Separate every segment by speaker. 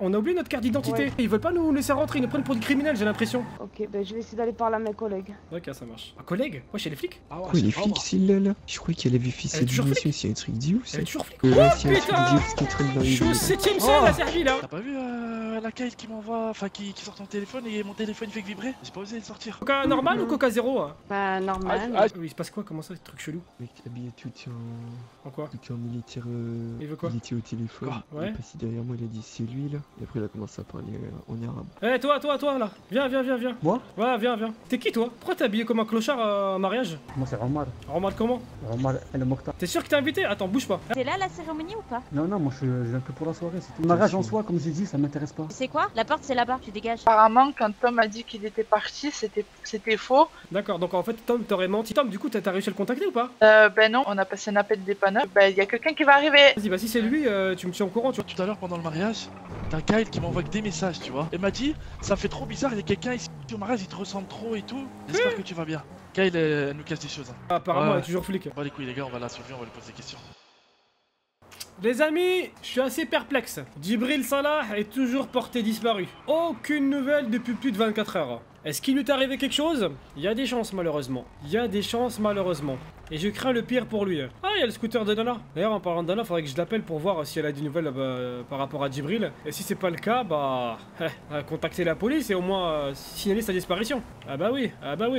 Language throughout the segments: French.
Speaker 1: On a oublié notre carte d'identité.
Speaker 2: Ouais.
Speaker 1: Ils veulent pas nous laisser rentrer, ils nous prennent pour des criminels, j'ai l'impression.
Speaker 2: Ok, ben je vais essayer d'aller parler à mes collègues.
Speaker 1: Ok, ça marche. Un collègue? Ouais, chez les flics?
Speaker 3: Ah ouais,
Speaker 4: Pourquoi il est
Speaker 3: c'est
Speaker 4: flic s'il là? Je crois qu'il avait vu
Speaker 1: Elle est
Speaker 4: cette
Speaker 1: toujours
Speaker 4: émission, s'il y a un truc d'idiot,
Speaker 1: Elle
Speaker 4: c'est.
Speaker 1: est toujours flic.
Speaker 4: Ouais,
Speaker 1: Oh
Speaker 4: s'il y a un truc
Speaker 1: putain!
Speaker 4: d'idiot qui traîne dans
Speaker 1: Je
Speaker 4: les
Speaker 1: suis au
Speaker 4: villes.
Speaker 1: 7ème ciel, la Serbie là.
Speaker 3: T'as pas vu la Kyle qui m'envoie, enfin qui sort ton téléphone et mon téléphone fait que vibrer? J'ai pas osé le sortir.
Speaker 1: Coca normal ou Coca zéro?
Speaker 2: Bah, normal.
Speaker 1: Oui, il se passe quoi? Comment ça, ce truc chelou?
Speaker 4: Mec, habillé tout
Speaker 1: En quoi?
Speaker 4: en militaire.
Speaker 1: Il veut quoi?
Speaker 4: Il était au téléphone.
Speaker 1: Quoi ouais.
Speaker 4: Il est passé derrière moi, il a dit c'est lui là. Et après il a commencé à parler en arabe.
Speaker 1: Eh toi là. Viens.
Speaker 5: Moi?
Speaker 1: Ouais, viens. T'es qui toi? Pourquoi t'es habillé comme un clochard en mariage?
Speaker 5: Moi c'est Omar.
Speaker 1: Omar comment?
Speaker 5: Omar El Mokhtar.
Speaker 1: T'es sûr que t'es invité? Attends, bouge pas.
Speaker 6: T'es là la cérémonie ou pas?
Speaker 5: Non, moi je viens que pour la soirée, c'est tout. Le mariage en soi, comme j'ai dit, ça m'intéresse pas.
Speaker 6: Tu sais quoi? La porte c'est là-bas, tu dégages.
Speaker 7: Apparemment, quand Tom a dit qu'il était parti, c'était faux.
Speaker 1: D'accord, donc en fait Tom t'aurait menti. Tom, du coup t'as réussi à le contacter ou pas?
Speaker 7: Ben non, on a passé un appel dépanneur. Ben il y a quelqu'un qui va arriver.
Speaker 1: Vas-y, bah si c'est lui, tu me tiens au courant, tu vois.
Speaker 3: Tout à l'heure pendant le mariage, t'as Kyle qui m'envoie que des messages, tu vois. Elle m'a dit, ça fait trop bizarre, il y a quelqu'un ici au mariage, il te ressemble trop et tout. J'espère que tu vas bien. Kyle, elle nous casse des choses. Hein.
Speaker 1: Apparemment
Speaker 3: Ouais.
Speaker 1: elle est toujours flic.
Speaker 3: Bah les couilles les gars, on va la suivre, on va lui poser des questions.
Speaker 1: Les amis, je suis assez perplexe. Djibril Salah est toujours porté disparu. Aucune nouvelle depuis plus de 24 heures. Est-ce qu'il lui est arrivé quelque chose? Il y a des chances malheureusement. Et je crains le pire pour lui. Ah, il y a le scooter de Dana. D'ailleurs, en parlant de Dana, faudrait que je l'appelle pour voir si elle a des nouvelles par rapport à Djibril. Et si c'est pas le cas, bah... contacter la police et au moins signaler sa disparition. Ah bah oui,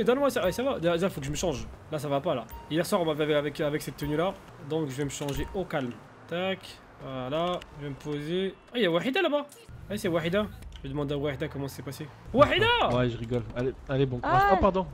Speaker 1: donne-moi ça. Ça va, déjà faut que je me change. Là, ça va pas là. Hier soir, on m'avait avec cette tenue là. Donc je vais me changer au calme. Tac, voilà, je vais me poser. Ah, il y a Wahida là-bas. Ah, c'est Wahida. Je vais demander à Wahida comment c'est passé. Wahida!
Speaker 8: Ouais, je rigole. Allez, bon courage.
Speaker 6: Ah.
Speaker 8: Oh, pardon.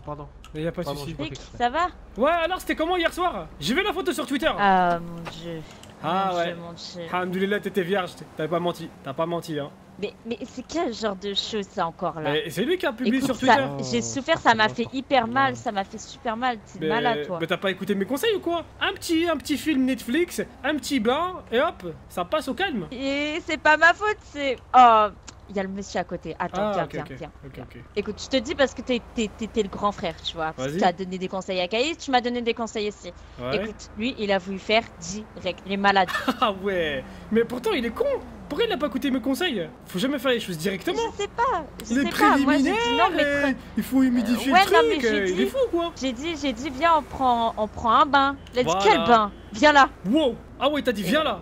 Speaker 1: Il y a pas de
Speaker 8: Pardon,
Speaker 1: soucis.
Speaker 6: Rick, ça va?
Speaker 1: Ouais, alors c'était comment hier soir? J'ai vu la photo sur Twitter.
Speaker 6: Ah mon dieu.
Speaker 1: Ah
Speaker 6: Mon
Speaker 1: ouais.
Speaker 6: Dieu, mon dieu.
Speaker 1: Alhamdoulilah, t'étais vierge. T'as pas menti hein.
Speaker 6: Mais c'est quel genre de chose ça encore là?
Speaker 1: Mais c'est lui qui a publié
Speaker 6: Écoute,
Speaker 1: sur Twitter.
Speaker 6: j'ai souffert, ça m'a fait hyper mal, ça m'a fait super mal. T'es malade toi.
Speaker 1: Mais t'as pas écouté mes conseils ou quoi? Un petit film Netflix, un petit bain, et hop, ça passe au calme.
Speaker 6: Et c'est pas ma faute, c'est... Oh, il y a le monsieur à côté. Attends, viens.
Speaker 1: Ok.
Speaker 6: Écoute, je te dis parce que t'es le grand frère, tu vois. Parce que
Speaker 1: Vas-y.
Speaker 6: tu as donné des conseils à Caïs, tu m'as donné des conseils aussi.
Speaker 1: Ouais.
Speaker 6: Écoute, lui, il a voulu faire direct. Il est malade.
Speaker 1: Ah ouais. Mais pourtant, il est con. Pourquoi il n'a pas écouté mes conseils? Faut jamais faire les choses directement.
Speaker 6: Je sais pas. Je
Speaker 1: Les
Speaker 6: sais pas. Moi, j'ai dit non,
Speaker 1: préliminaires,
Speaker 6: mais...
Speaker 1: il faut humidifier
Speaker 6: ouais,
Speaker 1: le
Speaker 6: non,
Speaker 1: truc.
Speaker 6: mais j'ai
Speaker 1: Il est
Speaker 6: dit-
Speaker 1: fou quoi.
Speaker 6: J'ai dit, viens, on prend un bain. Let's
Speaker 1: Voilà.
Speaker 6: quel bain? Viens là.
Speaker 1: Wow. Ah ouais, t'as dit viens là.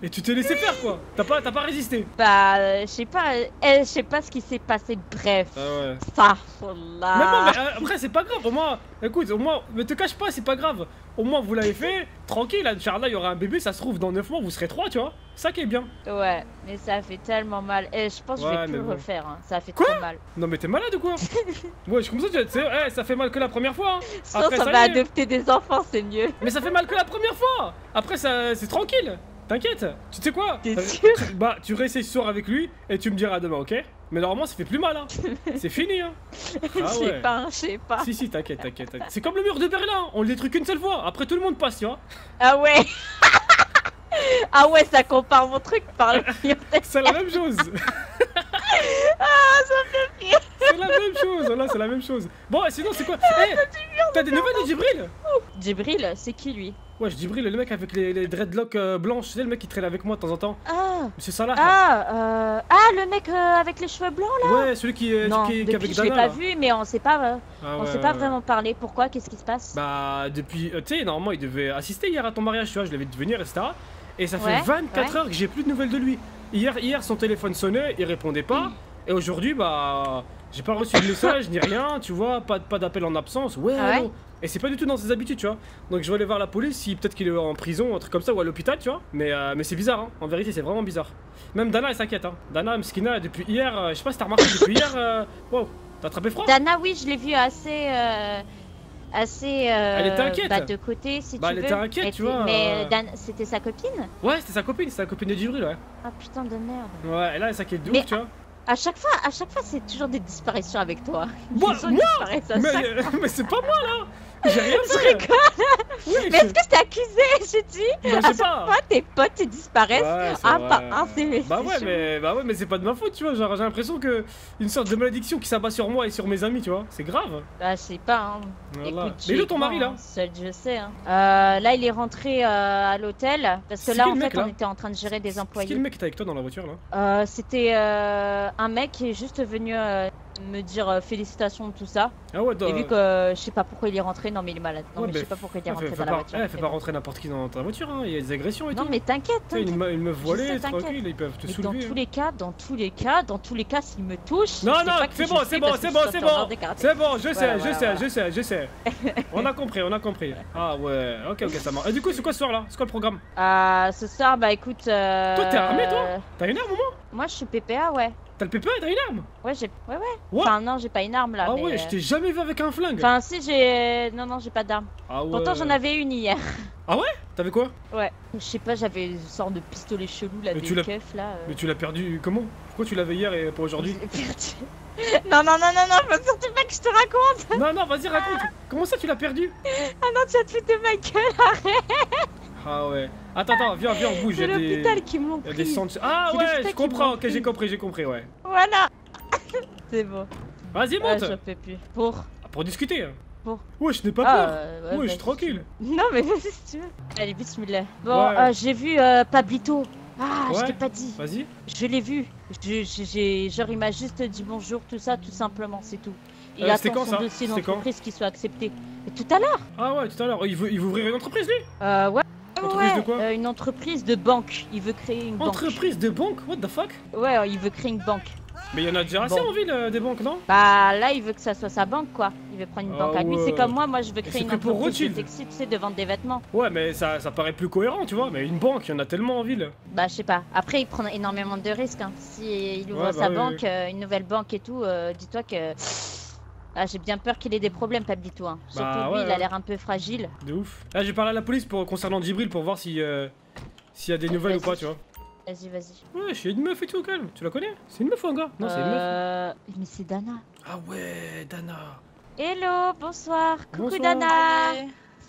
Speaker 1: Et tu t'es laissé faire quoi. T'as pas résisté.
Speaker 6: Bah, je sais pas ce qui s'est passé. Bref.
Speaker 1: Ah ouais.
Speaker 6: Ça,
Speaker 1: Mais bon,
Speaker 6: là.
Speaker 1: mais après c'est pas grave, au moins, écoute, au moins, ne te cache pas, c'est pas grave. Au moins vous l'avez fait, tranquille, Inch'Allah, il y aura un bébé, ça se trouve dans 9 mois, vous serez 3, tu vois. Ça qui est bien.
Speaker 6: Ouais, mais ça fait tellement mal. Et je pense que je
Speaker 1: Ouais,
Speaker 6: vais plus
Speaker 1: mais
Speaker 6: le
Speaker 1: bon.
Speaker 6: refaire. Hein. Ça fait
Speaker 1: Quoi
Speaker 6: trop mal.
Speaker 1: Non mais t'es malade ou quoi? Ouais, je comprends ça, ça fait mal que la première fois. Hein.
Speaker 6: Sinon,
Speaker 1: Après,
Speaker 6: ça
Speaker 1: ça
Speaker 6: va
Speaker 1: y est.
Speaker 6: adopter des enfants, c'est mieux.
Speaker 1: Mais ça fait mal que la première fois. Après, ça, c'est tranquille. T'inquiète. Tu sais quoi?
Speaker 6: T'es sûr?
Speaker 1: Bah, tu réessayes ce soir avec lui et tu me diras demain, ok? Mais normalement, ça fait plus mal, hein. C'est fini, hein.
Speaker 6: Je sais pas.
Speaker 1: Si, t'inquiète. C'est comme le mur de Berlin, on le détruit qu'une seule fois. Après, tout le monde passe, tu vois.
Speaker 6: Ah ouais. Ah ouais, ça compare mon truc par le mur.
Speaker 1: C'est la même chose.
Speaker 6: Ah, ça fait rire.
Speaker 1: C'est la même chose, voilà, c'est la même chose. Bon, sinon, c'est quoi? Eh, t'as des nouvelles de Djibril?
Speaker 6: Djibril, c'est qui lui?
Speaker 1: Ouais, Djibril, le mec avec les dreadlocks blanches, tu sais, le mec qui traîne avec moi de temps en temps.
Speaker 6: Ah.
Speaker 1: Monsieur Salah.
Speaker 6: Le mec avec les cheveux blancs là?
Speaker 1: Ouais, celui qui est
Speaker 6: Non,
Speaker 1: avec
Speaker 6: depuis je l'ai
Speaker 1: Dana.
Speaker 6: pas
Speaker 1: là.
Speaker 6: vu, mais on s'est pas,
Speaker 1: Ah
Speaker 6: on
Speaker 1: ouais,
Speaker 6: s'est pas
Speaker 1: ouais.
Speaker 6: vraiment parlé. Pourquoi? Qu'est-ce qui se passe?
Speaker 1: Bah, depuis. Tu sais, normalement, il devait assister hier à ton mariage, tu vois, je l'avais vu venir, etc. Et ça fait
Speaker 6: Ouais,
Speaker 1: 24 heures que j'ai plus de nouvelles de lui. Hier, son téléphone sonnait, il répondait pas. Et aujourd'hui, bah. J'ai pas reçu de message ni rien, tu vois, pas d'appel en absence. Ouais,
Speaker 6: Ah ouais
Speaker 1: allô. Et c'est pas du tout dans ses habitudes, tu vois. Donc je vais aller voir la police, si peut-être qu'il est en prison, un truc comme ça, ou à l'hôpital, tu vois. Mais c'est bizarre, hein. En vérité, c'est vraiment bizarre. Même Dana, elle s'inquiète, hein. Dana, Mskina, depuis hier, je sais pas si t'as remarqué, depuis hier, wow, t'as attrapé froid?
Speaker 6: Dana, oui, je l'ai vu assez.
Speaker 1: Elle était inquiète.
Speaker 6: Bah, de côté, si
Speaker 1: Bah,
Speaker 6: tu
Speaker 1: elle
Speaker 6: veux.
Speaker 1: était inquiète, tu vois,
Speaker 6: Mais c'était sa copine?
Speaker 1: Ouais, c'était sa copine de Djibril, ouais.
Speaker 6: Ah putain de merde.
Speaker 1: Ouais, et là, elle s'inquiète de
Speaker 6: Mais
Speaker 1: ouf, tu vois.
Speaker 6: À chaque fois, c'est toujours des disparitions avec toi.
Speaker 1: Moi,
Speaker 6: Ils disparaissent à chaque fois.
Speaker 1: mais c'est pas moi là. J'ai rien
Speaker 6: Je
Speaker 1: fait.
Speaker 6: rigole.
Speaker 1: Oui,
Speaker 6: Mais est-ce que je t'ai accusé? Je dis.
Speaker 1: Bah, je sais pas.
Speaker 6: Toi, tes potes ils disparaissent.
Speaker 1: Ouais, c'est
Speaker 6: Un
Speaker 1: vrai.
Speaker 6: par un, c'est.
Speaker 1: Bah
Speaker 6: c'est
Speaker 1: ouais,
Speaker 6: chelou.
Speaker 1: mais c'est pas de ma faute, tu vois. Genre, j'ai l'impression que une sorte de malédiction qui s'abat sur moi et sur mes amis, tu vois. C'est grave.
Speaker 6: Bah, je sais pas, hein.
Speaker 1: Voilà.
Speaker 6: Écoute,
Speaker 1: Mais il est où
Speaker 6: tu
Speaker 1: ton
Speaker 6: es
Speaker 1: mari
Speaker 6: grand,
Speaker 1: là
Speaker 6: hein. Seul, je sais. Hein. Là, il est rentré à l'hôtel parce que
Speaker 1: C'est
Speaker 6: là,
Speaker 1: qui
Speaker 6: en
Speaker 1: le mec,
Speaker 6: fait,
Speaker 1: là
Speaker 6: on était en train de gérer des
Speaker 1: C'est qui le
Speaker 6: employés.
Speaker 1: mec qui était avec toi dans la voiture là?
Speaker 6: C'était un mec qui est juste venu me dire félicitations tout ça.
Speaker 1: Ah ouais,
Speaker 6: Et vu que je sais pas pourquoi il est rentré, non mais il est malade. Non
Speaker 1: Ouais,
Speaker 6: mais
Speaker 1: mais
Speaker 6: je sais pas pourquoi il est rentré
Speaker 1: fais
Speaker 6: dans la
Speaker 1: pas,
Speaker 6: voiture.
Speaker 1: fais
Speaker 6: mais
Speaker 1: pas
Speaker 6: bon.
Speaker 1: rentrer n'importe qui dans ta voiture, hein. Il y a des agressions et
Speaker 6: Non
Speaker 1: tout.
Speaker 6: mais t'inquiète,
Speaker 1: Tu sais, une
Speaker 6: t'inquiète.
Speaker 1: meuf voilée,
Speaker 6: sais, t'inquiète.
Speaker 1: tranquille, ils peuvent te
Speaker 6: Mais
Speaker 1: soulever.
Speaker 6: dans tous les cas, s'il me touche.
Speaker 1: Non,
Speaker 6: je sais
Speaker 1: non,
Speaker 6: pas qui
Speaker 1: c'est
Speaker 6: je
Speaker 1: bon,
Speaker 6: suis
Speaker 1: c'est bon,
Speaker 6: parce que
Speaker 1: c'est
Speaker 6: je
Speaker 1: bon,
Speaker 6: suis
Speaker 1: c'est
Speaker 6: sortie en
Speaker 1: bon.
Speaker 6: art de karaté.
Speaker 1: C'est bon, je sais,
Speaker 6: Voilà,
Speaker 1: je
Speaker 6: voilà,
Speaker 1: sais,
Speaker 6: voilà.
Speaker 1: je sais, je sais. On a compris, on a compris. Ah ouais, ok, ça marche. Et du coup, c'est quoi ce soir là? C'est quoi le programme?
Speaker 6: Ce soir, bah écoute.
Speaker 1: Toi, t'es armé, toi? T'as une arme au moins?
Speaker 6: Moi, je suis PPA, ouais.
Speaker 1: T'as le PPA et t'as une arme?
Speaker 6: Ouais, j'ai. Ouais.
Speaker 1: What?
Speaker 6: Enfin, non, j'ai pas une arme là.
Speaker 1: Ah
Speaker 6: mais,
Speaker 1: ouais, je t'ai jamais vu avec un flingue.
Speaker 6: Enfin, si j'ai. Non, j'ai pas d'arme.
Speaker 1: Ah ouais.
Speaker 6: Pourtant, j'en avais une hier.
Speaker 1: T'avais quoi?
Speaker 6: Ouais. Je sais pas, j'avais une sorte de pistolet chelou là,
Speaker 1: Mais
Speaker 6: des
Speaker 1: tu l'as-
Speaker 6: keufs là.
Speaker 1: Mais tu l'as perdu comment? Pourquoi tu l'avais hier et pas aujourd'hui?
Speaker 6: Je l'ai perdu. Non, faut surtout pas que je te raconte.
Speaker 1: Non, non, vas-y, raconte. Comment ça, tu l'as perdu?
Speaker 6: Ah non, tu vas te foutre de ma gueule.
Speaker 1: Ah ouais. Attends, viens, on bouge.
Speaker 6: C'est
Speaker 1: Il y a
Speaker 6: l'hôpital qui me l'ont
Speaker 1: il y a des
Speaker 6: pris.
Speaker 1: centres. Ah
Speaker 6: C'est
Speaker 1: ouais,
Speaker 6: l'hôpital
Speaker 1: je
Speaker 6: qui
Speaker 1: comprends.
Speaker 6: m'ont
Speaker 1: Ok, j'ai
Speaker 6: pris.
Speaker 1: compris, ouais.
Speaker 6: Voilà. C'est bon.
Speaker 1: Vas-y,
Speaker 6: Ah,
Speaker 1: monte.
Speaker 6: j'en peux plus. Pour.
Speaker 1: Ah, pour discuter. Hein.
Speaker 6: Bon.
Speaker 1: Ouais, je n'ai pas
Speaker 6: Ah,
Speaker 1: peur.
Speaker 6: ouais,
Speaker 1: Ouais, je suis
Speaker 6: vas-y.
Speaker 1: tranquille.
Speaker 6: Non, mais vas-y si tu veux. Allez, bismillah. Bon,
Speaker 1: Ouais.
Speaker 6: j'ai vu Pablito. Ah, je
Speaker 1: Ouais.
Speaker 6: t'ai pas dit.
Speaker 1: Vas-y.
Speaker 6: Je l'ai vu. Genre, il m'a juste dit bonjour, tout ça, tout simplement, c'est tout. Il
Speaker 1: C'était
Speaker 6: attend
Speaker 1: quand,
Speaker 6: son
Speaker 1: ça?
Speaker 6: dossier
Speaker 1: C'était quand?
Speaker 6: d'entreprise qui soit accepté. Et tout à l'heure.
Speaker 1: Ah ouais, tout à l'heure. Il veut ouvrir une entreprise, lui?
Speaker 6: Ouais.
Speaker 1: Entreprise de quoi?
Speaker 6: Une entreprise de banque. Il veut créer une banque.
Speaker 1: Entreprise de banque? What the fuck?
Speaker 6: Ouais, il veut créer une banque.
Speaker 1: Mais il y en a déjà assez
Speaker 6: Bon.
Speaker 1: en ville, des banques, non?
Speaker 6: Bah là, il veut que ça soit sa banque, quoi. Il veut prendre une
Speaker 1: Ah
Speaker 6: banque à lui.
Speaker 1: ouais.
Speaker 6: C'est comme moi je veux
Speaker 1: c'est
Speaker 6: créer une
Speaker 1: fait pour
Speaker 6: entreprise de
Speaker 1: Rothschild.
Speaker 6: textile, tu sais, de vendre des vêtements.
Speaker 1: Ouais, mais ça paraît plus cohérent, tu vois. Mais une banque, il y en a tellement en ville.
Speaker 6: Bah je sais pas. Après, il prend énormément de risques. Hein. Si il ouvre
Speaker 1: Ouais, bah
Speaker 6: sa
Speaker 1: oui,
Speaker 6: banque,
Speaker 1: oui.
Speaker 6: une nouvelle banque et tout, dis-toi que... Ah, j'ai bien peur qu'il ait des problèmes, Pablito. Hein. Surtout
Speaker 1: Bah,
Speaker 6: lui,
Speaker 1: ouais,
Speaker 6: il a
Speaker 1: ouais.
Speaker 6: l'air un peu fragile.
Speaker 1: De ouf. Là, j'ai parlé à la police concernant Djibril pour voir si s'il y a des nouvelles ou pas, tu vois.
Speaker 6: Vas-y.
Speaker 1: Ouais, je suis une meuf et tout, calme. Tu la connais? C'est une meuf ou un gars? Non, c'est une meuf.
Speaker 6: Mais c'est Dana.
Speaker 1: Ah ouais, Dana.
Speaker 6: Hello, bonsoir. Coucou
Speaker 1: Bonsoir.
Speaker 6: Dana.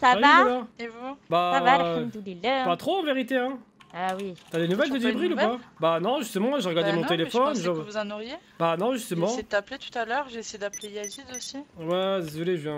Speaker 6: Ça
Speaker 1: Salut,
Speaker 6: va?
Speaker 1: Dana.
Speaker 7: Et vous?
Speaker 1: Bah,
Speaker 6: Ça va, alhamdoulilah.
Speaker 1: pas trop en vérité, hein.
Speaker 6: Ah oui.
Speaker 1: T'as des nouvelles de
Speaker 7: Toujours pas
Speaker 1: Djibril
Speaker 7: de
Speaker 1: ou pas?
Speaker 7: nouvelles
Speaker 1: Bah non, justement, j'ai regardé
Speaker 7: Bah
Speaker 1: mon
Speaker 7: non, mais
Speaker 1: téléphone.
Speaker 7: je pensais que vous en auriez.
Speaker 1: Bah non,
Speaker 7: J'ai
Speaker 1: justement.
Speaker 7: essayé de t'appeler tout à l'heure, j'ai essayé d'appeler Yazid aussi.
Speaker 1: Ouais, désolé, je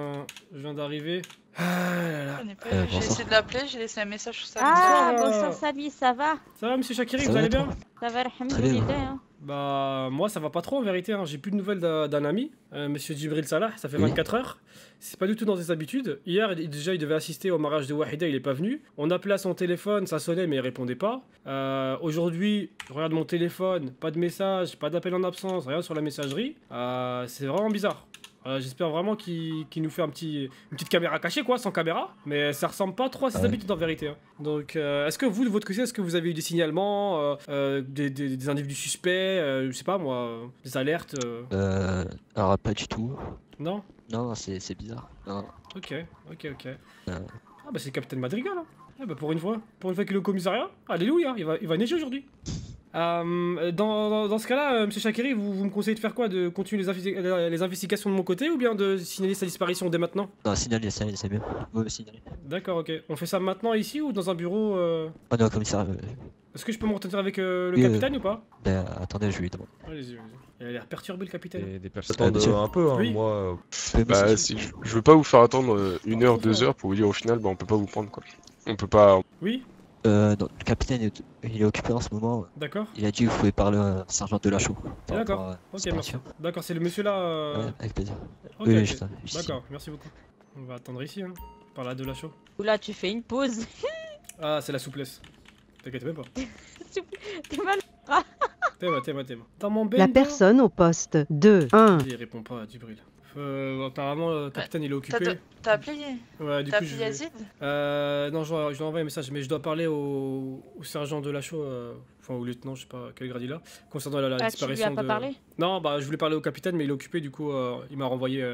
Speaker 1: viens d'arriver. Ah là là.
Speaker 7: J'ai
Speaker 4: bonsoir.
Speaker 7: essayé de l'appeler, j'ai laissé un message sur sa
Speaker 6: Ah,
Speaker 1: Bonsoir.
Speaker 6: bonsoir Samy, ça va?
Speaker 1: Ça va, monsieur Chakiri,
Speaker 4: Ça
Speaker 1: vous
Speaker 4: va,
Speaker 1: allez
Speaker 4: toi
Speaker 1: bien?
Speaker 6: Ça va,
Speaker 4: bien.
Speaker 6: alhamdoulilah. Hein.
Speaker 1: Bah, moi ça va pas trop en vérité, hein. J'ai plus de nouvelles d'un ami, monsieur Djibril Salah, ça fait
Speaker 4: Oui.
Speaker 1: 24 heures. C'est pas du tout dans ses habitudes. Hier, déjà, il devait assister au mariage de Wahida, il est pas venu. On appelait à son téléphone, ça sonnait, mais il répondait pas. Aujourd'hui, je regarde mon téléphone, pas de message, pas d'appel en absence, rien sur la messagerie. C'est vraiment bizarre. J'espère vraiment qu'il nous fait une petite caméra cachée, quoi, sans caméra. Mais ça ressemble pas trop à ses
Speaker 4: Ouais.
Speaker 1: habitudes en vérité. Hein. Donc, est-ce que vous, de votre côté, est-ce que vous avez eu des signalements, des individus suspects, je sais pas moi, des alertes
Speaker 4: Alors pas du tout.
Speaker 1: Non?
Speaker 4: Non, c'est bizarre. Non.
Speaker 1: Ok. Ah bah c'est le capitaine Madrigal, hein. Ah bah pour une fois qu'il est au commissariat, alléluia, il va neiger aujourd'hui. Dans ce cas-là, monsieur Chakiri, vous me conseillez de faire quoi? De continuer les investigations de mon côté ou bien de signaler sa disparition dès maintenant?
Speaker 4: Non, signaler, c'est mieux. Ouais, signaler.
Speaker 1: D'accord, ok. On fait ça maintenant ici ou dans un bureau
Speaker 4: Oh non, commissaire.
Speaker 1: Est-ce que je peux me retenir avec le
Speaker 4: Oui,
Speaker 1: capitaine ou pas?
Speaker 4: Ben, attendez, je lui demande.
Speaker 1: Allez-y. Il a l'air perturbé le capitaine.
Speaker 8: Des personnes.
Speaker 4: Attends,
Speaker 9: Attendre un peu, hein,
Speaker 1: Oui.
Speaker 9: moi.
Speaker 4: Monsieur,
Speaker 9: Si je veux pas vous faire attendre une heure,
Speaker 1: trop
Speaker 9: 2
Speaker 1: fort.
Speaker 9: heures pour vous dire au final, bah on peut pas vous prendre quoi. On peut pas.
Speaker 1: Oui,
Speaker 4: non, le capitaine il est occupé en ce moment.
Speaker 1: d'accord.
Speaker 4: Il a dit que vous pouvez parler au sergent de la chaux.
Speaker 1: D'accord. Ok, merci. D'accord, c'est le monsieur là.
Speaker 4: Ouais, avec plaisir.
Speaker 1: Ok,
Speaker 4: Oui,
Speaker 1: ok.
Speaker 4: je sais.
Speaker 1: D'accord, merci beaucoup. On va attendre ici, hein. Par là de la chaux.
Speaker 6: Oula, tu fais une pause.
Speaker 1: Ah, c'est la souplesse. T'inquiète même pas.
Speaker 6: T'es mal.
Speaker 1: T'es dans mon
Speaker 10: La
Speaker 1: bendo.
Speaker 10: personne au poste 2, 1.
Speaker 1: Il répond pas à Djibril. Apparemment, le capitaine il est occupé.
Speaker 7: T'as appelé
Speaker 1: Ouais, du
Speaker 7: T'as
Speaker 1: coup,
Speaker 7: appelé
Speaker 1: je vais...
Speaker 7: Yazid?
Speaker 1: Non, je lui envoie un message, mais je dois parler au sergent de la chaux, enfin au lieutenant, je sais pas quel grade il a, concernant la
Speaker 6: Ah, tu lui
Speaker 1: disparition
Speaker 6: as pas
Speaker 1: de...
Speaker 6: parlé?
Speaker 1: Non, bah je voulais parler au capitaine, mais il est occupé, du coup, il m'a renvoyé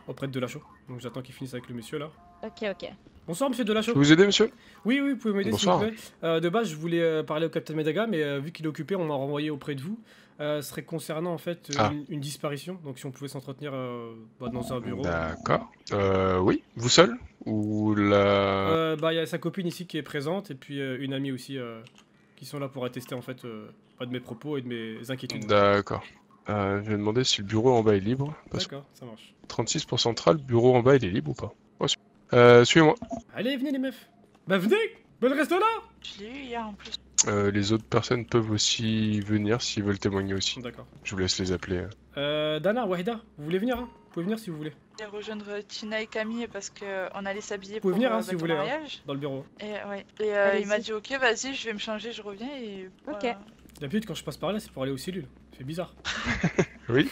Speaker 1: auprès de la chaux. Donc j'attends qu'il finisse avec le monsieur là.
Speaker 6: Ok.
Speaker 1: Bonsoir, monsieur
Speaker 9: Je
Speaker 1: Delachaux.
Speaker 9: peux vous aider, monsieur?
Speaker 1: Oui, vous pouvez m'aider s'il vous
Speaker 9: Bonsoir.
Speaker 1: plaît. De base, je voulais parler au capitaine Medaga, mais vu qu'il est occupé, on m'a renvoyé auprès de vous. Ce serait concernant en fait
Speaker 9: Ah.
Speaker 1: une disparition, donc si on pouvait s'entretenir dans un bureau.
Speaker 9: D'accord. Oui, vous seul? Ou la...
Speaker 1: Bah, il y a sa copine ici qui est présente, et puis une amie aussi qui sont là pour attester en fait pas de mes propos et de mes inquiétudes.
Speaker 9: D'accord. Je vais demander si le bureau en bas est libre. Parce que
Speaker 1: D'accord, ça marche.
Speaker 9: 36 pour central, le bureau en bas il est libre ou pas? Suivez-moi.
Speaker 1: Allez, venez les meufs. Bah venez. Bah reste là.
Speaker 7: Je l'ai eu hier en plus.
Speaker 9: Les autres personnes peuvent aussi venir s'ils veulent témoigner aussi.
Speaker 1: D'accord.
Speaker 9: Je vous laisse les appeler.
Speaker 1: Dana, Wahida, vous voulez venir hein? Vous pouvez venir si vous voulez.
Speaker 7: Je vais rejoindre Tina et Camille parce qu'on allait s'habiller
Speaker 1: pouvez
Speaker 7: pour
Speaker 1: venir, hein, si
Speaker 7: ton
Speaker 1: vous voulez, hein.
Speaker 7: mariage.
Speaker 1: Dans le bureau.
Speaker 7: Et, ouais. Et
Speaker 6: Allez-y.
Speaker 7: il m'a dit ok vas-y je vais me changer, je reviens et
Speaker 6: Ok.
Speaker 7: voilà.
Speaker 1: D'habitude quand je passe par là c'est pour aller aux cellules. C'est bizarre.
Speaker 9: Oui.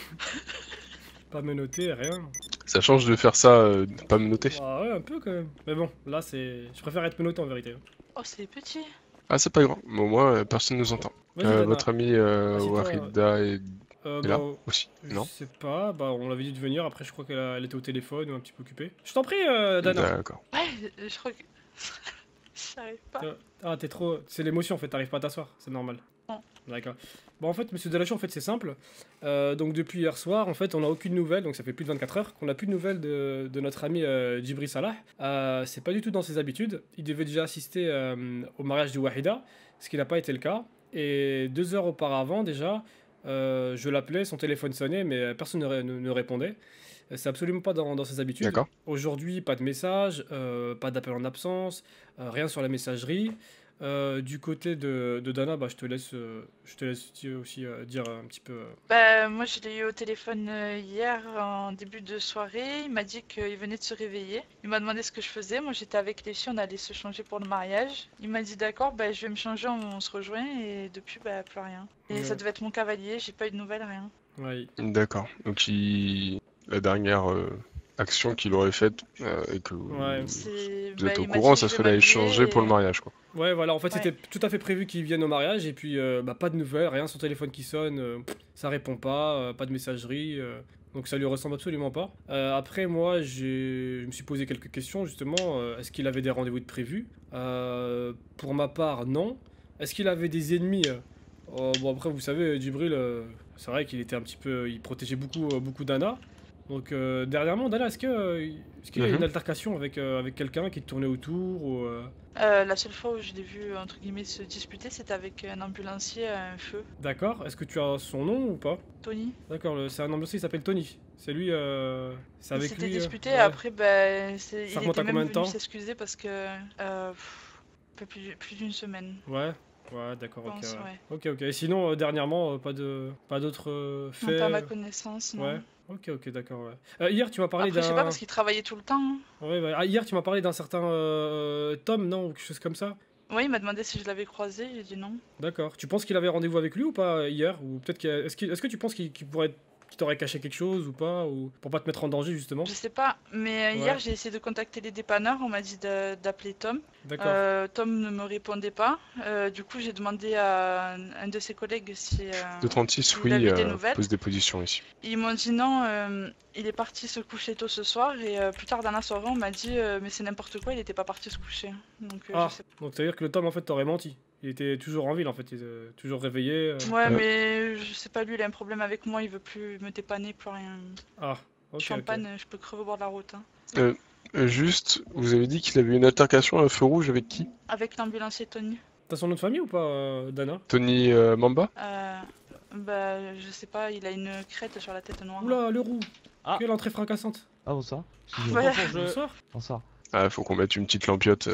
Speaker 1: Pas me noter, rien.
Speaker 9: Ça change de faire ça, de pas me noter.
Speaker 1: Ah ouais, un peu quand même. Mais bon, là c'est... Je préfère être menotté en vérité.
Speaker 7: Oh c'est petit.
Speaker 9: Ah, c'est pas grand, mais au moins personne nous entend.
Speaker 1: Vas-y, Dana.
Speaker 9: Votre ami
Speaker 1: Assieds-toi,
Speaker 9: Warida est là
Speaker 1: bah,
Speaker 9: aussi,
Speaker 1: je
Speaker 9: non?
Speaker 1: sais pas, bah on l'avait dit de venir, après je crois qu'elle était au téléphone ou un petit peu occupée. Je t'en prie, Dana.
Speaker 9: D'accord.
Speaker 7: Ouais je crois que... J'arrive pas.
Speaker 1: Ah, t'es trop... C'est l'émotion en fait, t'arrives pas à t'asseoir, c'est normal.
Speaker 7: Non.
Speaker 1: D'accord. Bon en fait, monsieur Delachaux, en fait c'est simple. Donc depuis hier soir, en fait on a aucune nouvelle, donc ça fait plus de 24 heures qu'on a plus de nouvelles de notre ami Djibril Salah. C'est pas du tout dans ses habitudes. Il devait déjà assister au mariage de Wahida, ce qui n'a pas été le cas. Et 2 heures auparavant déjà, je l'appelais, son téléphone sonnait, mais personne ne répondait. C'est absolument pas dans ses habitudes.
Speaker 9: D'accord.
Speaker 1: Aujourd'hui, pas de message, pas d'appel en absence, rien sur la messagerie. Du côté de Dana, bah, je te laisse aussi dire un petit peu.
Speaker 7: Bah moi je l'ai eu au téléphone hier en début de soirée, il m'a dit qu'il venait de se réveiller. Il m'a demandé ce que je faisais, moi j'étais avec les filles, on allait se changer pour le mariage. Il m'a dit d'accord, bah je vais me changer, on se rejoint et depuis bah plus rien. Et
Speaker 1: Ouais.
Speaker 7: ça devait être mon cavalier, j'ai pas eu de nouvelles, rien.
Speaker 1: Ouais.
Speaker 9: D'accord. Donc la dernière action qu'il aurait faite et que
Speaker 1: Ouais.
Speaker 9: vous êtes au courant, ça serait d'aller changer pour le mariage, quoi.
Speaker 1: Ouais, voilà, en fait,
Speaker 7: Ouais.
Speaker 1: c'était tout à fait prévu qu'il vienne au mariage, et puis bah, pas de nouvelles, rien, son téléphone qui sonne, ça répond pas de messagerie, donc ça lui ressemble absolument pas. Après, moi, je me suis posé quelques questions, justement, est-ce qu'il avait des rendez-vous de prévus? Pour ma part, non. Est-ce qu'il avait des ennemis? Bon, après, vous savez, Djibril, c'est vrai qu'il était un petit peu... Il protégeait beaucoup Dana. Donc, dernièrement, Dana, est-ce qu'il y a eu une altercation avec quelqu'un qui te tournait autour ou,
Speaker 7: La seule fois où je l'ai vu entre guillemets se disputer, c'était avec un ambulancier à un feu,
Speaker 1: D'accord, est-ce que tu as son nom ou pas?
Speaker 7: Tony.
Speaker 1: D'accord, c'est un ambulancier, il s'appelle Tony. C'est lui, c'est
Speaker 7: Il
Speaker 1: avec
Speaker 7: s'était
Speaker 1: lui.
Speaker 7: disputé,
Speaker 1: Ouais.
Speaker 7: après il
Speaker 1: Ça remonte
Speaker 7: était
Speaker 1: à
Speaker 7: même
Speaker 1: combien de temps?
Speaker 7: venu s'excuser parce que un peu plus d'une semaine.
Speaker 1: Ouais, d'accord,
Speaker 7: Je
Speaker 1: ok.
Speaker 7: pense,
Speaker 1: Ouais. Ok. Et sinon, dernièrement, pas d'autres faits.
Speaker 7: Non, pas à ma connaissance, non.
Speaker 1: Ouais. Ok, d'accord. Ouais. Hier, tu m'as parlé
Speaker 7: Après, je sais pas
Speaker 1: d'un.
Speaker 7: parce qu'il travaillait tout le temps. Hein.
Speaker 1: Ouais, ouais. Ah, hier, tu m'as parlé d'un certain Tom, non, ou quelque chose comme ça.
Speaker 7: Ouais, il m'a demandé si je l'avais croisé, j'ai dit non.
Speaker 1: D'accord. Tu penses qu'il avait rendez-vous avec lui ou pas hier? Ou peut-être est-ce que tu penses qu'il pourrait qu'il t'aurait caché quelque chose ou pas, ou pour pas te mettre en danger justement?
Speaker 7: Je sais pas, mais
Speaker 1: Ouais.
Speaker 7: hier j'ai essayé de contacter les dépanneurs, on m'a dit d'appeler Tom.
Speaker 1: D'accord.
Speaker 7: Tom ne me répondait pas. Du coup, j'ai demandé à un de ses collègues si.
Speaker 9: 236,
Speaker 7: il
Speaker 9: oui,
Speaker 7: avait des nouvelles.
Speaker 9: pose des positions ici.
Speaker 7: Ils m'ont dit non, il est parti se coucher tôt ce soir et plus tard dans la soirée on m'a dit mais c'est n'importe quoi, il était pas parti se coucher. Donc
Speaker 1: Ah,
Speaker 7: je sais
Speaker 1: donc ça veut dire que le Tom en fait t'aurait menti. Il était toujours en ville en fait, il était toujours réveillé.
Speaker 7: pas. Ouais, mais je sais pas, lui il a un problème avec moi, il veut plus me dépanner, plus rien.
Speaker 1: Ah, ok.
Speaker 7: Je suis en
Speaker 1: ok.
Speaker 7: panne, je peux crever au bord de la route. Hein.
Speaker 9: Juste, vous avez dit qu'il avait eu une altercation à un feu rouge avec qui?
Speaker 7: Avec l'ambulancier Tony.
Speaker 1: T'as son nom de famille ou pas, Dana?
Speaker 9: Tony Mamba?
Speaker 7: Bah je sais pas, il a une crête sur la tête noire.
Speaker 1: Oula, le roux.
Speaker 8: Ah.
Speaker 1: Quelle entrée fracassante.
Speaker 8: Ah, bonsoir.
Speaker 7: Ouais.
Speaker 1: Bonsoir.
Speaker 8: Bonsoir.
Speaker 9: Ah, faut qu'on mette une petite lampiote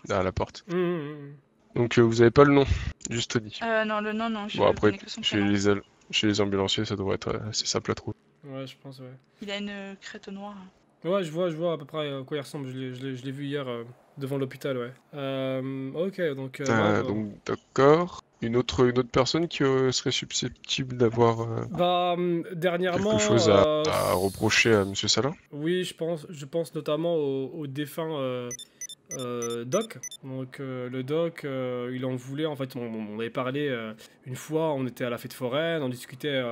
Speaker 9: derrière la porte.
Speaker 1: Mmh.
Speaker 9: Donc vous avez pas le nom, juste Tony.
Speaker 7: Non, le nom, non, je
Speaker 9: Bon, après,
Speaker 7: connais que son
Speaker 9: chez
Speaker 7: prénom.
Speaker 9: chez les ambulanciers, ça devrait être assez simple à trouver.
Speaker 1: Ouais, je pense, ouais.
Speaker 7: Il a une crête noire.
Speaker 1: Ouais, je vois à peu près à quoi il ressemble. Je l'ai vu hier devant l'hôpital, ouais. Ok, donc. Ouais,
Speaker 9: Donc d'accord. Une autre personne qui serait susceptible d'avoir
Speaker 1: bah, dernièrement.
Speaker 9: quelque chose à reprocher à Monsieur Salah?
Speaker 1: Oui, je pense notamment au défunt Doc. Donc le Doc, il en voulait, en fait, on avait parlé une fois, on était à la fête foraine, on discutait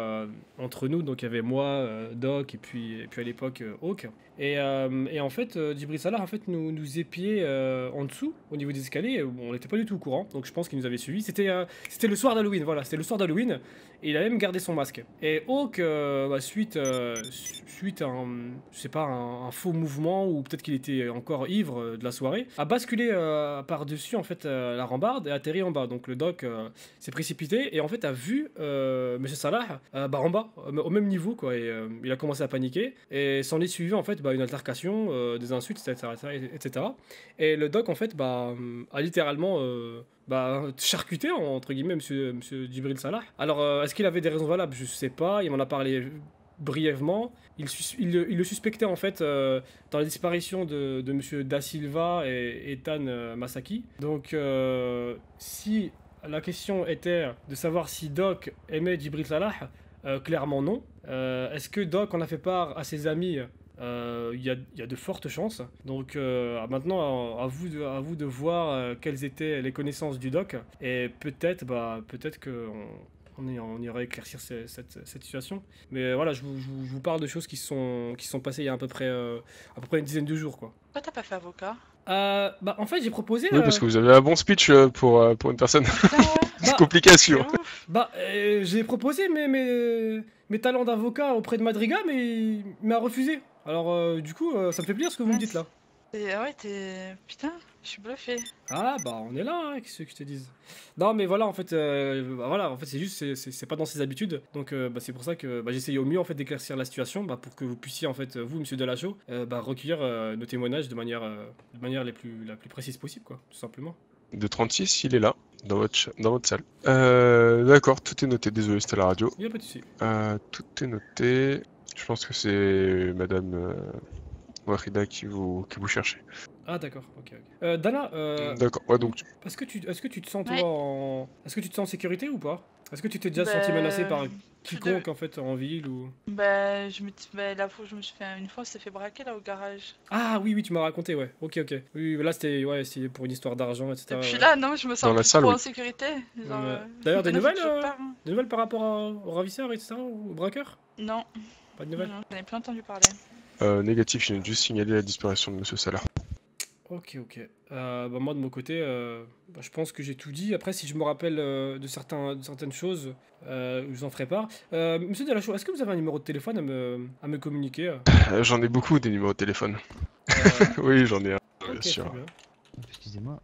Speaker 1: entre nous, donc il y avait moi, Doc, et puis à l'époque Hawk. Et en fait, Djibril Salah en fait, nous épiait en dessous, au niveau des escaliers, on n'était pas du tout au courant, donc je pense qu'il nous avait suivis. C'était le soir d'Halloween, voilà, c'était le soir d'Halloween, et il a même gardé son masque. Et Hawk, suite à je sais pas, un faux mouvement, ou peut-être qu'il était encore ivre de la soirée, a basculé par-dessus en fait la rambarde et atterri en bas. Donc le Doc s'est précipité et en fait a vu Monsieur Salah en bas, au même niveau quoi. Et il a commencé à paniquer et s'en est suivi en fait une altercation, des insultes, etc. Et le Doc en fait a littéralement charcuté entre guillemets Monsieur Djibril Salah. Alors est-ce qu'il avait des raisons valables? Je sais pas. Il m'en a parlé brièvement. Il le suspectait en fait dans la disparition de Monsieur Da Silva et Ethan Masaki. Donc si la question était de savoir si Doc aimait Djibril Salah, clairement non. Est-ce que Doc en a fait part à ses amis? Il y a de fortes chances. Donc maintenant à vous de voir quelles étaient les connaissances du Doc, et peut-être que on ira éclaircir cette situation. Mais voilà, je vous parle de choses qui sont passées il y a à peu près une dizaine de jours quoi.
Speaker 7: Pourquoi t'as pas fait avocat?
Speaker 1: En fait j'ai proposé...
Speaker 9: Oui, parce que vous avez un bon speech pour une personne. C'est compliqué à suivre.
Speaker 1: J'ai proposé mes talents d'avocat auprès de Madriga, mais il m'a refusé. Alors du coup, ça me fait plaisir ce que vous me dites là.
Speaker 7: Ouais, putain, je suis bluffé.
Speaker 1: Ah on est là, qu'est-ce que je te dise. Non mais voilà, en fait, c'est juste, c'est pas dans ses habitudes. Donc c'est pour ça que j'essaye au mieux en fait d'éclaircir la situation, pour que vous puissiez en fait, vous, Monsieur Delachaux, recueillir nos témoignages de manière la plus précise possible, quoi, tout simplement.
Speaker 9: De 36, il est là, dans votre salle. D'accord, tout est noté, désolé, c'était la radio.
Speaker 1: Il n'y a pas de souci.
Speaker 9: Tout est noté. Je pense que c'est Madame Wahida qui vous cherchez.
Speaker 1: Ah d'accord, ok. Dana,
Speaker 9: d'accord, ouais donc...
Speaker 1: Est-ce que tu te sens toi Est-ce que tu te sens en sécurité ou pas? Est-ce que tu t'es déjà senti menacé par quiconque en fait en ville ou...
Speaker 7: la fois où je me suis fait une fois, on s'est fait braquer là au garage.
Speaker 1: Ah oui, tu m'as raconté, ouais. Ok. Oui, là c'était pour une histoire d'argent, etc.
Speaker 7: Et puis là, non, je me sens plus trop en sécurité.
Speaker 1: D'ailleurs, des nouvelles par rapport au ravisseur, etc., au braqueur?
Speaker 7: Non.
Speaker 1: Pas de nouvelles?
Speaker 7: J'en ai plus entendu parler.
Speaker 9: Négatif, je viens juste signaler la disparition de Monsieur Salah.
Speaker 1: Ok. Moi de mon côté, je pense que j'ai tout dit. Après, si je me rappelle de certaines choses, je vous en ferai part. Monsieur Delachaux, est-ce que vous avez un numéro de téléphone à me communiquer?
Speaker 9: J'en ai beaucoup des numéros de téléphone. Oui, j'en ai un, bien sûr.
Speaker 1: Bien.
Speaker 5: Excusez-moi.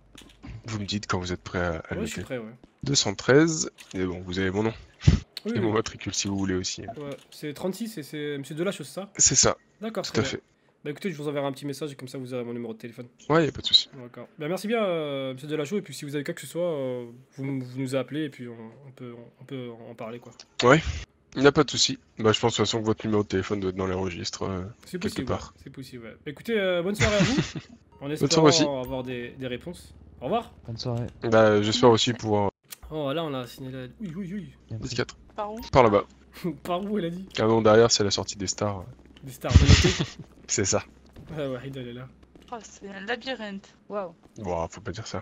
Speaker 9: Vous me dites quand vous êtes prêt à le
Speaker 1: je suis prêt, ouais.
Speaker 9: 213, et bon, vous avez mon nom.
Speaker 1: Oui,
Speaker 9: et mon matricule si vous voulez aussi.
Speaker 1: Ouais, c'est 36 et c'est Monsieur Delachaux, c'est ça?
Speaker 9: C'est ça.
Speaker 1: D'accord,
Speaker 9: tout à fait.
Speaker 1: Écoutez, je vous enverrai un petit message et comme ça vous aurez mon numéro de téléphone.
Speaker 9: Ouais, y a pas de souci.
Speaker 1: D'accord. Merci bien, Monsieur Delachaux, et puis si vous avez quoi que ce soit, vous nous appelez et puis on peut en parler, quoi.
Speaker 9: Ouais, il n'y a pas de souci. Je pense de toute façon que votre numéro de téléphone doit être dans les registres
Speaker 1: c'est
Speaker 9: quelque
Speaker 1: possible,
Speaker 9: part.
Speaker 1: C'est possible, ouais. Écoutez, bonne soirée à vous. On espère avoir des réponses. Au revoir.
Speaker 5: Bonne soirée.
Speaker 9: J'espère aussi pouvoir...
Speaker 1: Oh, là, on a signalé... Oui.
Speaker 9: 14.
Speaker 7: Par où?
Speaker 9: Par là-bas.
Speaker 1: Par où, elle a dit?
Speaker 9: Ah non, derrière, c'est la sortie des stars.
Speaker 1: Des stars de l'été.
Speaker 9: C'est ça.
Speaker 1: Ouais, Wahida, elle est là.
Speaker 7: Oh, c'est un labyrinthe.
Speaker 6: Waouh.
Speaker 9: Bon, faut pas dire ça.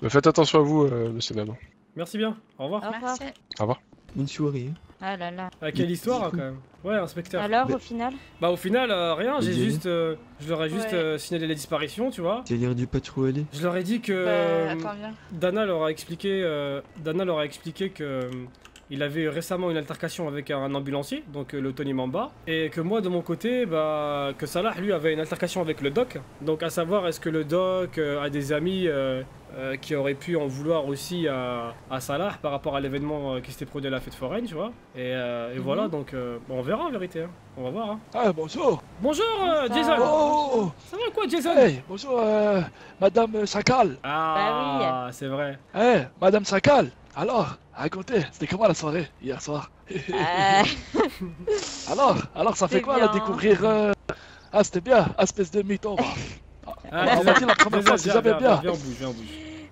Speaker 9: Faites attention à vous, monsieur Naman.
Speaker 1: Merci bien, au revoir.
Speaker 7: Merci.
Speaker 9: Au revoir.
Speaker 4: Bonne soirée.
Speaker 6: Ah là là.
Speaker 1: Quelle histoire, quand même. Ouais, inspecteur.
Speaker 6: Alors, au final?
Speaker 1: Au final, rien, j'ai
Speaker 4: Dis-le.
Speaker 1: juste... je leur ai juste signalé la disparition, tu vois.
Speaker 4: T'as l'air du pas trop aller.
Speaker 1: Je leur ai dit que...
Speaker 7: Attends, viens.
Speaker 1: Dana leur a expliqué que... il avait eu récemment une altercation avec un ambulancier, donc le Tony Mamba, et que moi de mon côté, que Salah lui avait une altercation avec le Doc. Donc à savoir, est-ce que le Doc a des amis qui auraient pu en vouloir aussi à Salah par rapport à l'événement qui s'était produit à la fête foraine, tu vois. Et voilà, donc on verra en vérité, hein. On va voir. Hein.
Speaker 3: Ah, bonjour.
Speaker 1: Bonjour Jason.
Speaker 3: Oh.
Speaker 1: Ça va quoi Jason?
Speaker 3: Hey, bonjour Madame Sakal.
Speaker 1: Ah,
Speaker 6: oui.
Speaker 1: c'est vrai.
Speaker 3: Hey, Madame Sakal. Alors, racontez, c'était comment la soirée hier soir? Alors, ça fait
Speaker 6: C'est
Speaker 3: quoi
Speaker 6: bien.
Speaker 3: là découvrir Ah, c'était bien, espèce de mytho.
Speaker 1: Ah,
Speaker 3: on va dire la première fois, si j'avais bien.
Speaker 1: Viens, on bouge.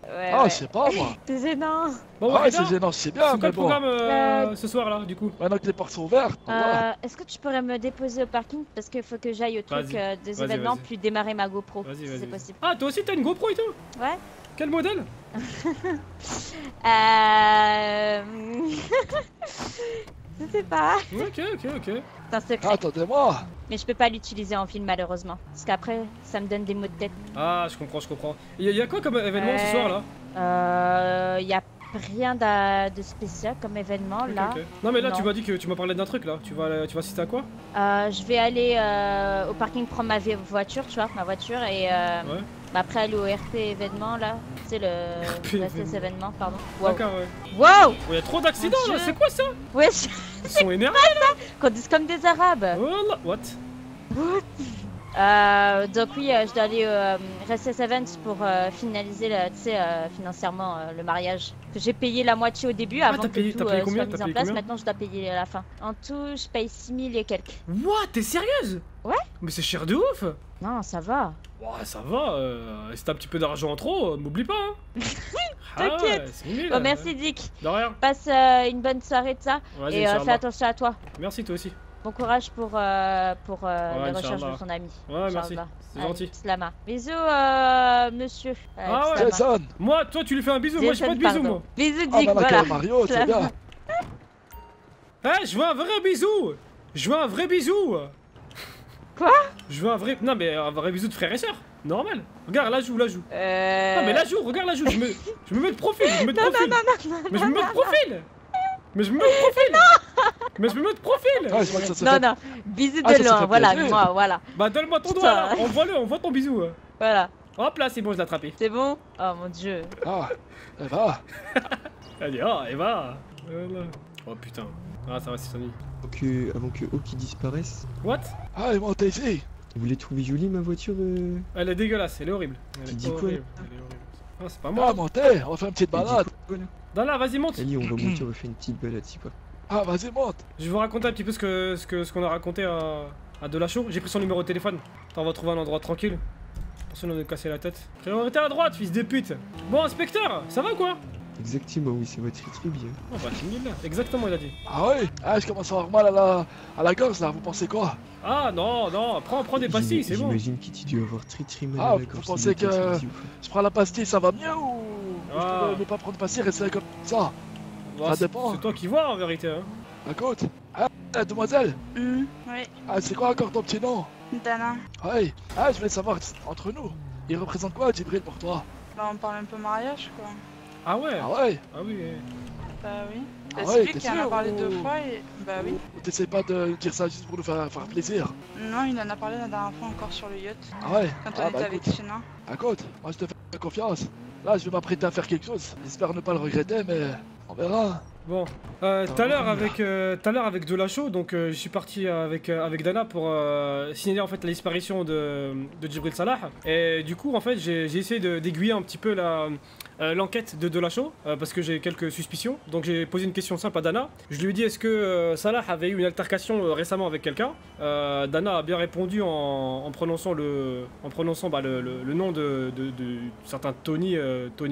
Speaker 6: Ouais,
Speaker 3: Ah,
Speaker 6: ouais.
Speaker 3: je sais pas moi.
Speaker 6: C'est gênant.
Speaker 1: Bon,
Speaker 3: Ah,
Speaker 1: Warida,
Speaker 3: c'est gênant, c'est bien,
Speaker 1: c'est quoi
Speaker 3: mais
Speaker 1: le
Speaker 3: bon.
Speaker 1: programme ce soir là, du coup?
Speaker 3: Maintenant que les portes sont ouvertes, on va.
Speaker 6: Est-ce que tu pourrais me déposer au parking parce qu'il faut que j'aille au truc
Speaker 1: Vas-y.
Speaker 6: des
Speaker 1: Vas-y,
Speaker 6: événements
Speaker 1: vas-y.
Speaker 6: puis démarrer ma GoPro
Speaker 1: Vas-y,
Speaker 6: si
Speaker 1: vas-y.
Speaker 6: c'est possible.
Speaker 1: Ah, toi aussi t'as une GoPro et tout?
Speaker 6: Ouais.
Speaker 1: Quel modèle?
Speaker 6: Je sais pas.
Speaker 1: Ok.
Speaker 6: C'est un secret.
Speaker 3: Attendez-moi.
Speaker 6: Mais je peux pas l'utiliser en film malheureusement. Parce qu'après, ça me donne des maux de tête.
Speaker 1: Ah, je comprends. Y a quoi comme événement ce soir là?
Speaker 6: Y a rien de spécial comme événement là.
Speaker 1: Ok. Non mais là
Speaker 6: Non.
Speaker 1: tu m'as dit que tu m'as parlé d'un truc là. Tu vas assister à quoi?
Speaker 6: Je vais aller au parking prendre ma voiture, tu vois, ma voiture et
Speaker 1: Ouais.
Speaker 6: après aller au RP événement là. C'est le
Speaker 1: RP
Speaker 6: événement, pardon. Wow.
Speaker 1: D'accord, ouais.
Speaker 6: Wow.
Speaker 1: Oh, y a trop d'accidents
Speaker 6: Mon
Speaker 1: là,
Speaker 6: Dieu.
Speaker 1: c'est quoi ça?
Speaker 6: Wesh,
Speaker 1: Ils sont énervés.
Speaker 6: conduisent comme des arabes.
Speaker 1: Voilà. What?
Speaker 6: Donc oui, je dois aller au Restless Events pour finaliser, financièrement le mariage. Que j'ai payé la moitié au début avant
Speaker 1: t'as
Speaker 6: que
Speaker 1: payé-
Speaker 6: tout
Speaker 1: t'as payé combien?
Speaker 6: soit mis
Speaker 1: T'as
Speaker 6: en
Speaker 1: payé
Speaker 6: place.
Speaker 1: combien?
Speaker 6: Maintenant, je dois payer à la fin. En tout, je paye 6000 et quelques.
Speaker 1: What? T'es sérieuse?
Speaker 6: Ouais.
Speaker 1: Mais c'est cher de ouf.
Speaker 6: Non, ça va.
Speaker 1: Ouais, ça va. Si t'as un petit peu d'argent en trop, m'oublie pas. Hein.
Speaker 6: T'inquiète.
Speaker 1: Ah ouais, c'est nul,
Speaker 6: Bon, merci Dick.
Speaker 1: De rien.
Speaker 6: Passe une bonne soirée de ça.
Speaker 1: Vas-y,
Speaker 6: Et
Speaker 1: Inch'Allah.
Speaker 6: fais attention à toi.
Speaker 1: Merci toi aussi.
Speaker 6: Bon courage pour les recherches
Speaker 1: Inch'Allah.
Speaker 6: de ton ami.
Speaker 1: Ouais, merci.
Speaker 6: Inch'Allah.
Speaker 1: C'est
Speaker 6: Allez,
Speaker 1: gentil.
Speaker 6: Slama. Bisous, monsieur.
Speaker 1: Ah ouais.
Speaker 6: Slama.
Speaker 3: Jason.
Speaker 1: Moi, toi, tu lui fais un bisou. Moi, j'ai pas de bisous,
Speaker 6: pardon.
Speaker 1: moi.
Speaker 6: Bisous,
Speaker 3: Ah,
Speaker 6: Dick,
Speaker 3: bah,
Speaker 6: voilà.
Speaker 3: Mario, c'est
Speaker 6: Slama.
Speaker 3: bien.
Speaker 1: Je veux un vrai bisou. Je veux un vrai bisou.
Speaker 6: Quoi?
Speaker 1: Je veux un vrai. Non, mais un vrai bisou de frère et sœur. Normal. Regarde, la joue. Non, mais la joue, regarde la joue. Je me mets de profil. Mais je me mets de profil. Mais je me mets de profil.
Speaker 3: Ah, je crois que ça se
Speaker 6: Non,
Speaker 3: fait.
Speaker 6: non, bisous
Speaker 3: Ah, ça,
Speaker 6: de
Speaker 3: ça
Speaker 6: loin,
Speaker 3: fait
Speaker 6: voilà,
Speaker 3: plaisir.
Speaker 6: moi, voilà.
Speaker 1: Bah, donne-moi ton
Speaker 6: Putain.
Speaker 1: doigt là. On voit ton bisou.
Speaker 6: Voilà.
Speaker 1: Hop là, c'est bon, je l'ai attrapé.
Speaker 6: C'est bon? Oh mon dieu.
Speaker 3: Ah, elle va.
Speaker 1: Allez, oh, Eva. Voilà. Oh putain. Ah, ça va, c'est Sony.
Speaker 4: Avant que Oki disparaisse,
Speaker 1: What?
Speaker 3: Ah, ils m'ont ici.
Speaker 4: vous l'avez trouvé jolie ma voiture
Speaker 1: Elle est dégueulasse, elle est horrible. Elle
Speaker 4: Tu
Speaker 1: est
Speaker 4: dis quoi,
Speaker 1: horrible. Elle est horrible. Ah, c'est pas
Speaker 3: Ah,
Speaker 1: moi.
Speaker 3: montez, on va faire une petite balade.
Speaker 1: Dana, vas-y, monte.
Speaker 4: Allez, on va monter, on va faire une petite balade, c'est quoi.
Speaker 3: Ah, vas-y, monte.
Speaker 1: Je vais vous raconter un petit peu ce qu'on a raconté à Delachaux. J'ai pris son numéro de téléphone. Attends, on va trouver un endroit tranquille. Personne ne nous casser la tête. Priorité à droite, fils de pute. Bon, inspecteur, ça va ou quoi?
Speaker 4: Exactement, oui, ça va très bien.
Speaker 1: Oh bah, là. Exactement, il a dit.
Speaker 3: Ah ouais. Ah, je commence à avoir mal à la gorge là, vous pensez quoi?
Speaker 1: Ah non, prends des pastilles, c'est bon.
Speaker 4: J'imagine que tu dois avoir très mal
Speaker 3: Ah,
Speaker 4: à la
Speaker 3: vous
Speaker 4: gorge.
Speaker 3: pensez que je prends la pastille, ça va mieux ou
Speaker 1: Ah.
Speaker 3: je peux ne pas prendre pastille, rester comme ça?
Speaker 1: Bah,
Speaker 3: ça dépend.
Speaker 1: C'est toi qui vois en vérité. Hein.
Speaker 3: Écoute. Ah, demoiselle.
Speaker 7: Oui,
Speaker 3: Ah, c'est quoi encore ton petit nom?
Speaker 7: Dana.
Speaker 3: Ouais. Ah, je voulais savoir, entre nous, il représente quoi, Djibril, pour toi?
Speaker 7: Bah, on parle un peu mariage, quoi.
Speaker 1: Ah ouais.
Speaker 3: Ah ouais.
Speaker 1: Ah oui.
Speaker 7: Bah oui.
Speaker 3: Ah
Speaker 7: Bah,
Speaker 3: ouais,
Speaker 7: c'est lui
Speaker 3: t'es
Speaker 7: qui en a
Speaker 3: sûr
Speaker 7: parlé
Speaker 3: ou-
Speaker 7: 2 fois et... Bah oui.
Speaker 3: T'essayes pas de dire ça juste pour nous faire plaisir?
Speaker 7: Non, il en a parlé la dernière fois encore sur le yacht.
Speaker 3: Ah ouais.
Speaker 7: Quand
Speaker 3: Ah,
Speaker 7: on était
Speaker 3: bah,
Speaker 7: avec
Speaker 3: écoute.
Speaker 7: China.
Speaker 3: Écoute, moi je te fais confiance. Là, je vais m'apprêter à faire quelque chose. J'espère ne pas le regretter, mais on verra.
Speaker 1: Bon, tout à l'heure avec Delachaux, donc je suis parti avec Dana pour signaler en fait la disparition de Djibril Salah. Et du coup en fait j'ai essayé d'aiguiller un petit peu l'enquête de Delachaux parce que j'ai quelques suspicions. Donc j'ai posé une question simple à Dana. Je lui ai dit est-ce que Salah avait eu une altercation récemment avec quelqu'un. Dana a bien répondu en prononçant le nom de certain Tony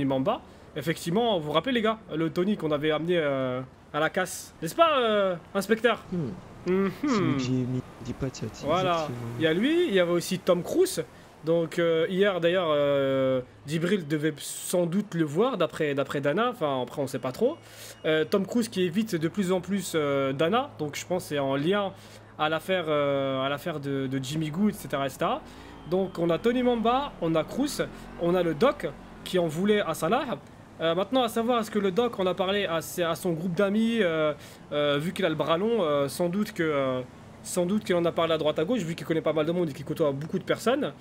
Speaker 1: Mamba. Effectivement, vous vous rappelez les gars, le Tony qu'on avait amené à la casse, n'est-ce pas, inspecteur?
Speaker 4: C'est
Speaker 1: Mhm.
Speaker 4: lui que j'ai mis des patates.
Speaker 1: Voilà,
Speaker 4: exactement.
Speaker 1: il y a lui, il y avait aussi Tom Cruise. Donc hier d'ailleurs, Djibril devait sans doute le voir d'après Dana, enfin après on sait pas trop. Tom Cruise qui évite de plus en plus Dana, donc je pense que c'est en lien à l'affaire de Jimmy Good, etc., etc. Donc on a Tony Mamba, on a Cruise, on a le Doc qui en voulait à Salah. Maintenant, à savoir, est-ce que le doc en a parlé à son groupe d'amis, vu qu'il a le bras long, sans doute qu'il en a parlé à droite à gauche, vu qu'il connaît pas mal de monde et qu'il côtoie beaucoup de personnes.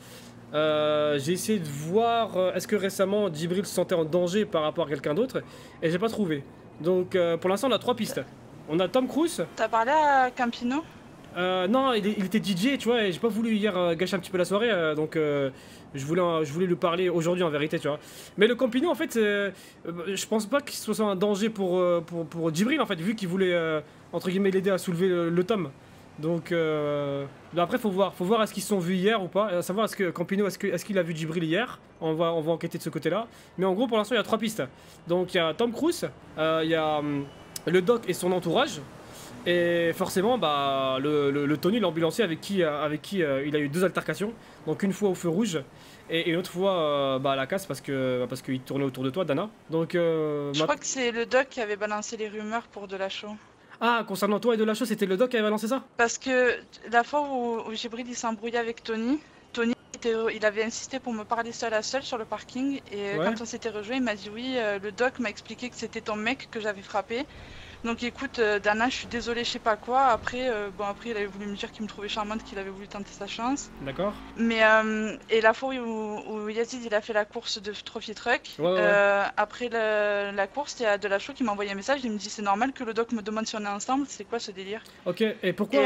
Speaker 1: J'ai essayé de voir, est-ce que récemment Djibril se sentait en danger par rapport à quelqu'un d'autre, et j'ai pas trouvé. Donc pour l'instant, on a 3 pistes. On a Tom Cruise.
Speaker 7: T'as parlé à Campino?
Speaker 1: Non, il était DJ, tu vois, et j'ai pas voulu hier gâcher un petit peu la soirée, donc je voulais lui parler aujourd'hui en vérité, tu vois. Mais le Campino, en fait, je pense pas qu'il soit un danger pour Djibril, en fait, vu qu'il voulait, entre guillemets, l'aider à soulever le tome. Donc après faut voir est-ce qu'ils se sont vus hier ou pas, à savoir est-ce que Campino est-ce qu'il a vu Djibril hier. On va enquêter de ce côté-là. Mais en gros pour l'instant il y a 3 pistes. Donc il y a Tom Cruise, il y a le doc et son entourage. Et forcément, bah, le Tony, l'ambulancier avec qui il a eu 2 altercations. Donc une fois au feu rouge et une autre fois à la casse parce qu'il tournait autour de toi, Dana. Donc
Speaker 7: je crois que c'est le doc qui avait balancé les rumeurs pour Delachaux.
Speaker 1: Ah, concernant toi et Delachaux, c'était le doc qui avait balancé ça?
Speaker 7: Parce que la fois où Djibril il s'embrouillait avec Tony, il avait insisté pour me parler seul à seul sur le parking. Et quand on s'était rejoint, il m'a dit oui, le doc m'a expliqué que c'était ton mec que j'avais frappé. Donc écoute, Dana, je suis désolée, je sais pas quoi. Après, après, il avait voulu me dire qu'il me trouvait charmante, qu'il avait voulu tenter sa chance.
Speaker 1: D'accord.
Speaker 7: Mais et la fois où Yazid il a fait la course de Trophy Truck, après la course, il y a Delachaux qui m'a envoyé un message. Il me dit c'est normal que le doc me demande si on est ensemble. C'est quoi ce délire?
Speaker 1: Ok. Et pourquoi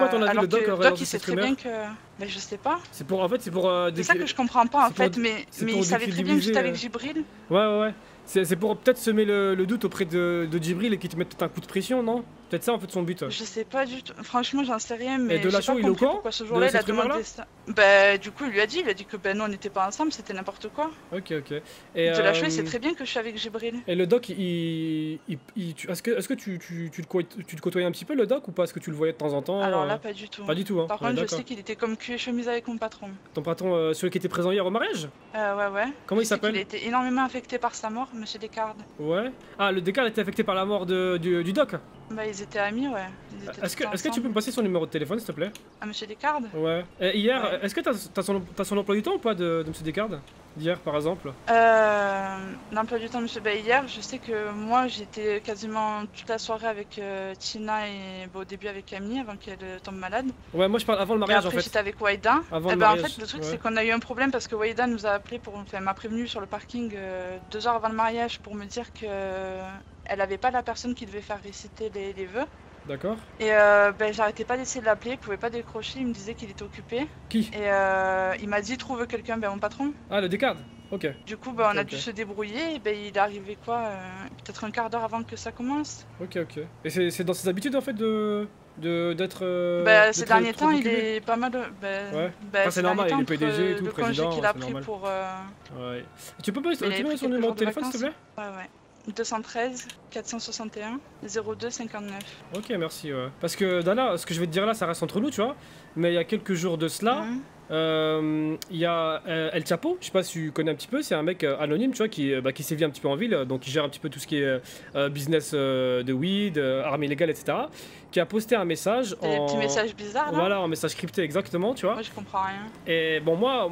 Speaker 1: ton avis le doc aurait lancé cette rumeur?
Speaker 7: Il sait très bien que, mais je sais pas.
Speaker 1: C'est pour
Speaker 7: c'est ça que je comprends pas en fait. Mais il savait très bien que j'étais avec Djibril.
Speaker 1: Ouais. C'est pour peut-être semer le doute auprès de Djibril et qu'il te mette peut-être un coup de pression, non? Peut-être ça en fait son but.
Speaker 7: Je sais pas du tout, franchement j'en sais rien, mais
Speaker 1: et Delachaux il est au courant
Speaker 7: pourquoi ce jour-là il a demandé ça. Bah du coup il lui a dit que nous on n'était pas ensemble, c'était n'importe quoi.
Speaker 1: Ok.
Speaker 7: Et Delachaux il sait très bien que je suis avec Djibril.
Speaker 1: Et le doc est-ce que tu te côtoyais un petit peu le doc ou pas? Est-ce que tu le voyais de temps en temps?
Speaker 7: Alors là pas du tout.
Speaker 1: Pas du tout hein.
Speaker 7: Par contre je sais qu'il était comme cul et chemise avec mon patron.
Speaker 1: Ton patron, celui qui était présent hier au mariage?
Speaker 7: Ouais.
Speaker 1: Comment il s'appelle?
Speaker 7: Il a été énormément affecté par sa mort, monsieur Descartes.
Speaker 1: Ouais. Ah le Descartes était affecté par la mort du doc?
Speaker 7: Bah ils étaient amis ouais.
Speaker 1: Est-ce que tu peux me passer son numéro de téléphone s'il te plaît?
Speaker 7: Ah monsieur Descartes?
Speaker 1: Ouais. Et hier, est-ce que t'as son emploi du temps ou pas de monsieur Descartes? D'hier par exemple?
Speaker 7: L'emploi du temps monsieur, hier je sais que moi j'étais quasiment toute la soirée avec Tina et au début avec Camille avant qu'elle tombe malade.
Speaker 1: Ouais moi je parle avant le mariage en fait.
Speaker 7: J'étais avec Waïda.
Speaker 1: Avant le mariage.
Speaker 7: En fait le truc c'est qu'on a eu un problème parce que Waïda nous a appelé m'a prévenu sur le parking 2 heures avant le mariage pour me dire que elle avait pas la personne qui devait faire réciter les vœux.
Speaker 1: D'accord.
Speaker 7: Et j'arrêtais pas d'essayer de l'appeler, il pouvait pas décrocher, il me disait qu'il était occupé.
Speaker 1: Qui?
Speaker 7: Et il m'a dit trouve quelqu'un, mon patron.
Speaker 1: Ah le Descartes. Ok.
Speaker 7: Du coup on a dû se débrouiller, et il est arrivé quoi, peut-être un quart d'heure avant que ça commence.
Speaker 1: Ok. Et c'est dans ses habitudes en fait d'être...
Speaker 7: ces derniers temps il est pas mal...
Speaker 1: c'est normal, il est PDG et tout,
Speaker 7: le
Speaker 1: président,
Speaker 7: congé qu'il a pris
Speaker 1: normal.
Speaker 7: pour...
Speaker 1: Ouais. Tu peux me donner son numéro de téléphone s'il te plaît?
Speaker 7: Ouais. 213 461 02 59.
Speaker 1: Ok merci Parce que Dana, ce que je vais te dire là ça reste entre nous tu vois. Mais il y a quelques jours de cela il y a El Chapo, je sais pas si tu connais un petit peu, c'est un mec anonyme tu vois qui sévit un petit peu en ville, donc qui gère un petit peu tout ce qui est business de weed, armes illégales etc. Qui a posté un message
Speaker 7: Des petits messages bizarres là.
Speaker 1: Voilà, un message crypté exactement tu vois.
Speaker 7: Moi je comprends rien.
Speaker 1: Et bon moi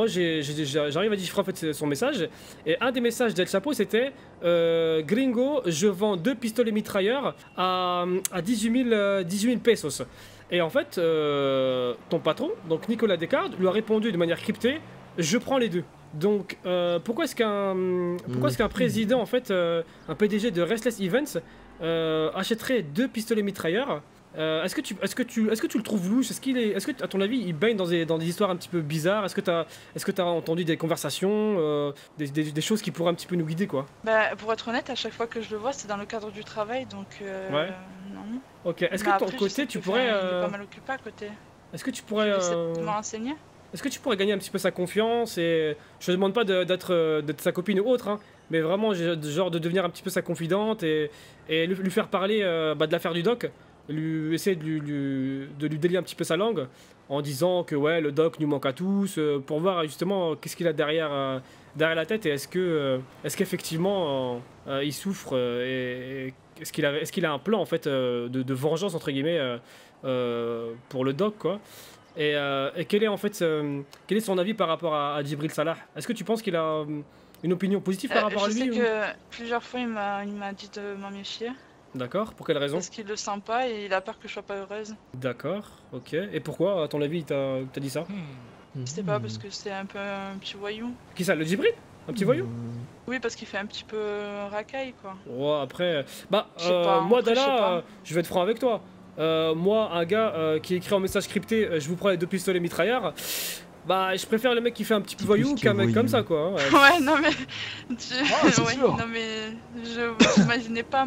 Speaker 1: j'arrive à déchiffrer en fait son message. Et un des messages d'El Chapo c'était Gringo, je vends 2 pistolets mitrailleurs à 18 000 pesos. Et en fait, ton patron, donc Nicolas Descartes, lui a répondu de manière cryptée, je prends les 2. Donc, pourquoi est-ce qu'un président, en fait, un PDG de Restless Events, achèterait 2 pistolets mitrailleurs? Est-ce que tu le trouves louche? Est-ce que, à ton avis, il baigne dans des histoires un petit peu bizarres? Est-ce que t'as entendu des conversations, des choses qui pourraient un petit peu nous guider, quoi?
Speaker 7: Pour être honnête, à chaque fois que je le vois, c'est dans le cadre du travail, donc
Speaker 1: ouais.
Speaker 7: Non.
Speaker 1: Ok, est-ce que de ton côté, tu pourrais...
Speaker 7: Il est pas mal occupé à côté.
Speaker 1: Est-ce que tu pourrais...
Speaker 7: me renseigner?
Speaker 1: Est-ce que tu pourrais gagner un petit peu sa confiance et... Je te demande pas d'être sa copine ou autre, hein, mais vraiment, genre de devenir un petit peu sa confidente et lui faire parler de l'affaire du doc, essayer de lui délier un petit peu sa langue en disant que ouais, le doc nous manque à tous, pour voir justement qu'est-ce qu'il a derrière la tête et est-ce qu'effectivement il souffre et est-ce qu'il a un plan en fait de vengeance entre guillemets pour le doc quoi. Et quel est son avis par rapport à Djibril Salah? Est-ce que tu penses qu'il a une opinion positive par rapport à lui?
Speaker 7: Je sais que plusieurs fois il m'a dit de m'en méfier.
Speaker 1: D'accord, pour quelle raison?
Speaker 7: Parce qu'il le sent pas et il a peur que je sois pas heureuse.
Speaker 1: D'accord, ok. Et pourquoi, à ton avis, il t'a dit ça?
Speaker 7: Je sais pas, parce que c'est un peu un petit voyou.
Speaker 1: Qui ça, le Djibril? Un petit voyou?
Speaker 7: Oui, parce qu'il fait un petit peu racaille, quoi.
Speaker 1: Ouais, après... Bah,
Speaker 7: pas,
Speaker 1: moi, Dana, je vais être franc avec toi. Moi, un gars qui écrit en message crypté, je vous prends les 2 pistolets mitrailleurs... Bah, je préfère le mec qui fait un petit peu voyou qu'un mec comme ça, quoi.
Speaker 7: Ouais, non mais... Non mais... Je m'imaginais pas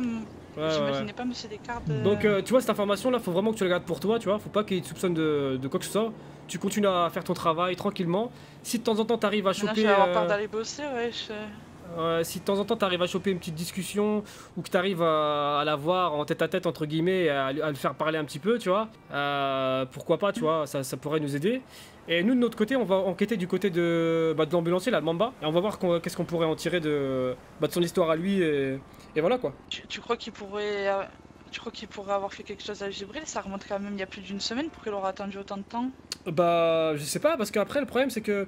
Speaker 1: Ouais,
Speaker 7: J'imaginais
Speaker 1: ouais.
Speaker 7: pas monsieur Descartes.
Speaker 1: Donc tu vois cette information là, faut vraiment que tu la gardes pour toi, tu vois, faut pas qu'il te soupçonne de quoi que ce soit. Tu continues à faire ton travail tranquillement. Si de temps en temps t'arrives à
Speaker 7: Maintenant,
Speaker 1: choper...
Speaker 7: je vais avoir peur d'aller bosser, ouais.
Speaker 1: si de temps en temps t'arrives à choper une petite discussion ou que t'arrives à la voir en tête à tête entre guillemets, à le faire parler un petit peu, tu vois, pourquoi pas, tu vois, ça pourrait nous aider. Et nous de notre côté, on va enquêter du côté de l'ambulancier, là, de Mamba, et on va voir qu'est-ce qu'on pourrait en tirer de son histoire à lui, et voilà quoi.
Speaker 7: Tu crois qu'il pourrait... Tu crois qu'il pourrait avoir fait quelque chose à Gibril? Ça remonte quand même il y a plus d'une semaine, pourquoi il aura attendu autant de temps?
Speaker 1: Bah, je sais pas, parce qu'après, le problème, c'est que,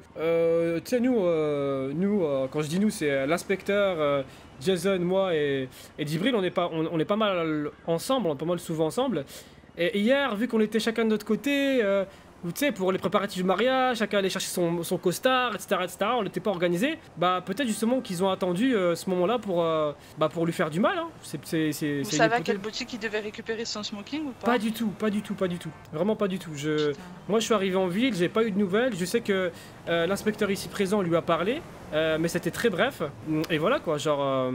Speaker 1: tu sais, nous, quand je dis nous, c'est l'inspecteur, Jason, moi et Djibril, on est pas mal ensemble, on est pas mal souvent ensemble. Et hier, vu qu'on était chacun de notre côté, tu sais, pour les préparatifs du mariage, chacun allait chercher son costard, etc., on n'était pas organisé. Bah, peut-être justement qu'ils ont attendu ce moment-là pour lui faire du mal. Hein.
Speaker 7: Vous savez à quelle boutique il devait récupérer son smoking ou pas?
Speaker 1: Pas du tout. Vraiment pas du tout. Moi, je suis arrivé en ville, j'ai pas eu de nouvelles. Je sais que l'inspecteur ici présent lui a parlé, mais c'était très bref. Et voilà quoi, genre.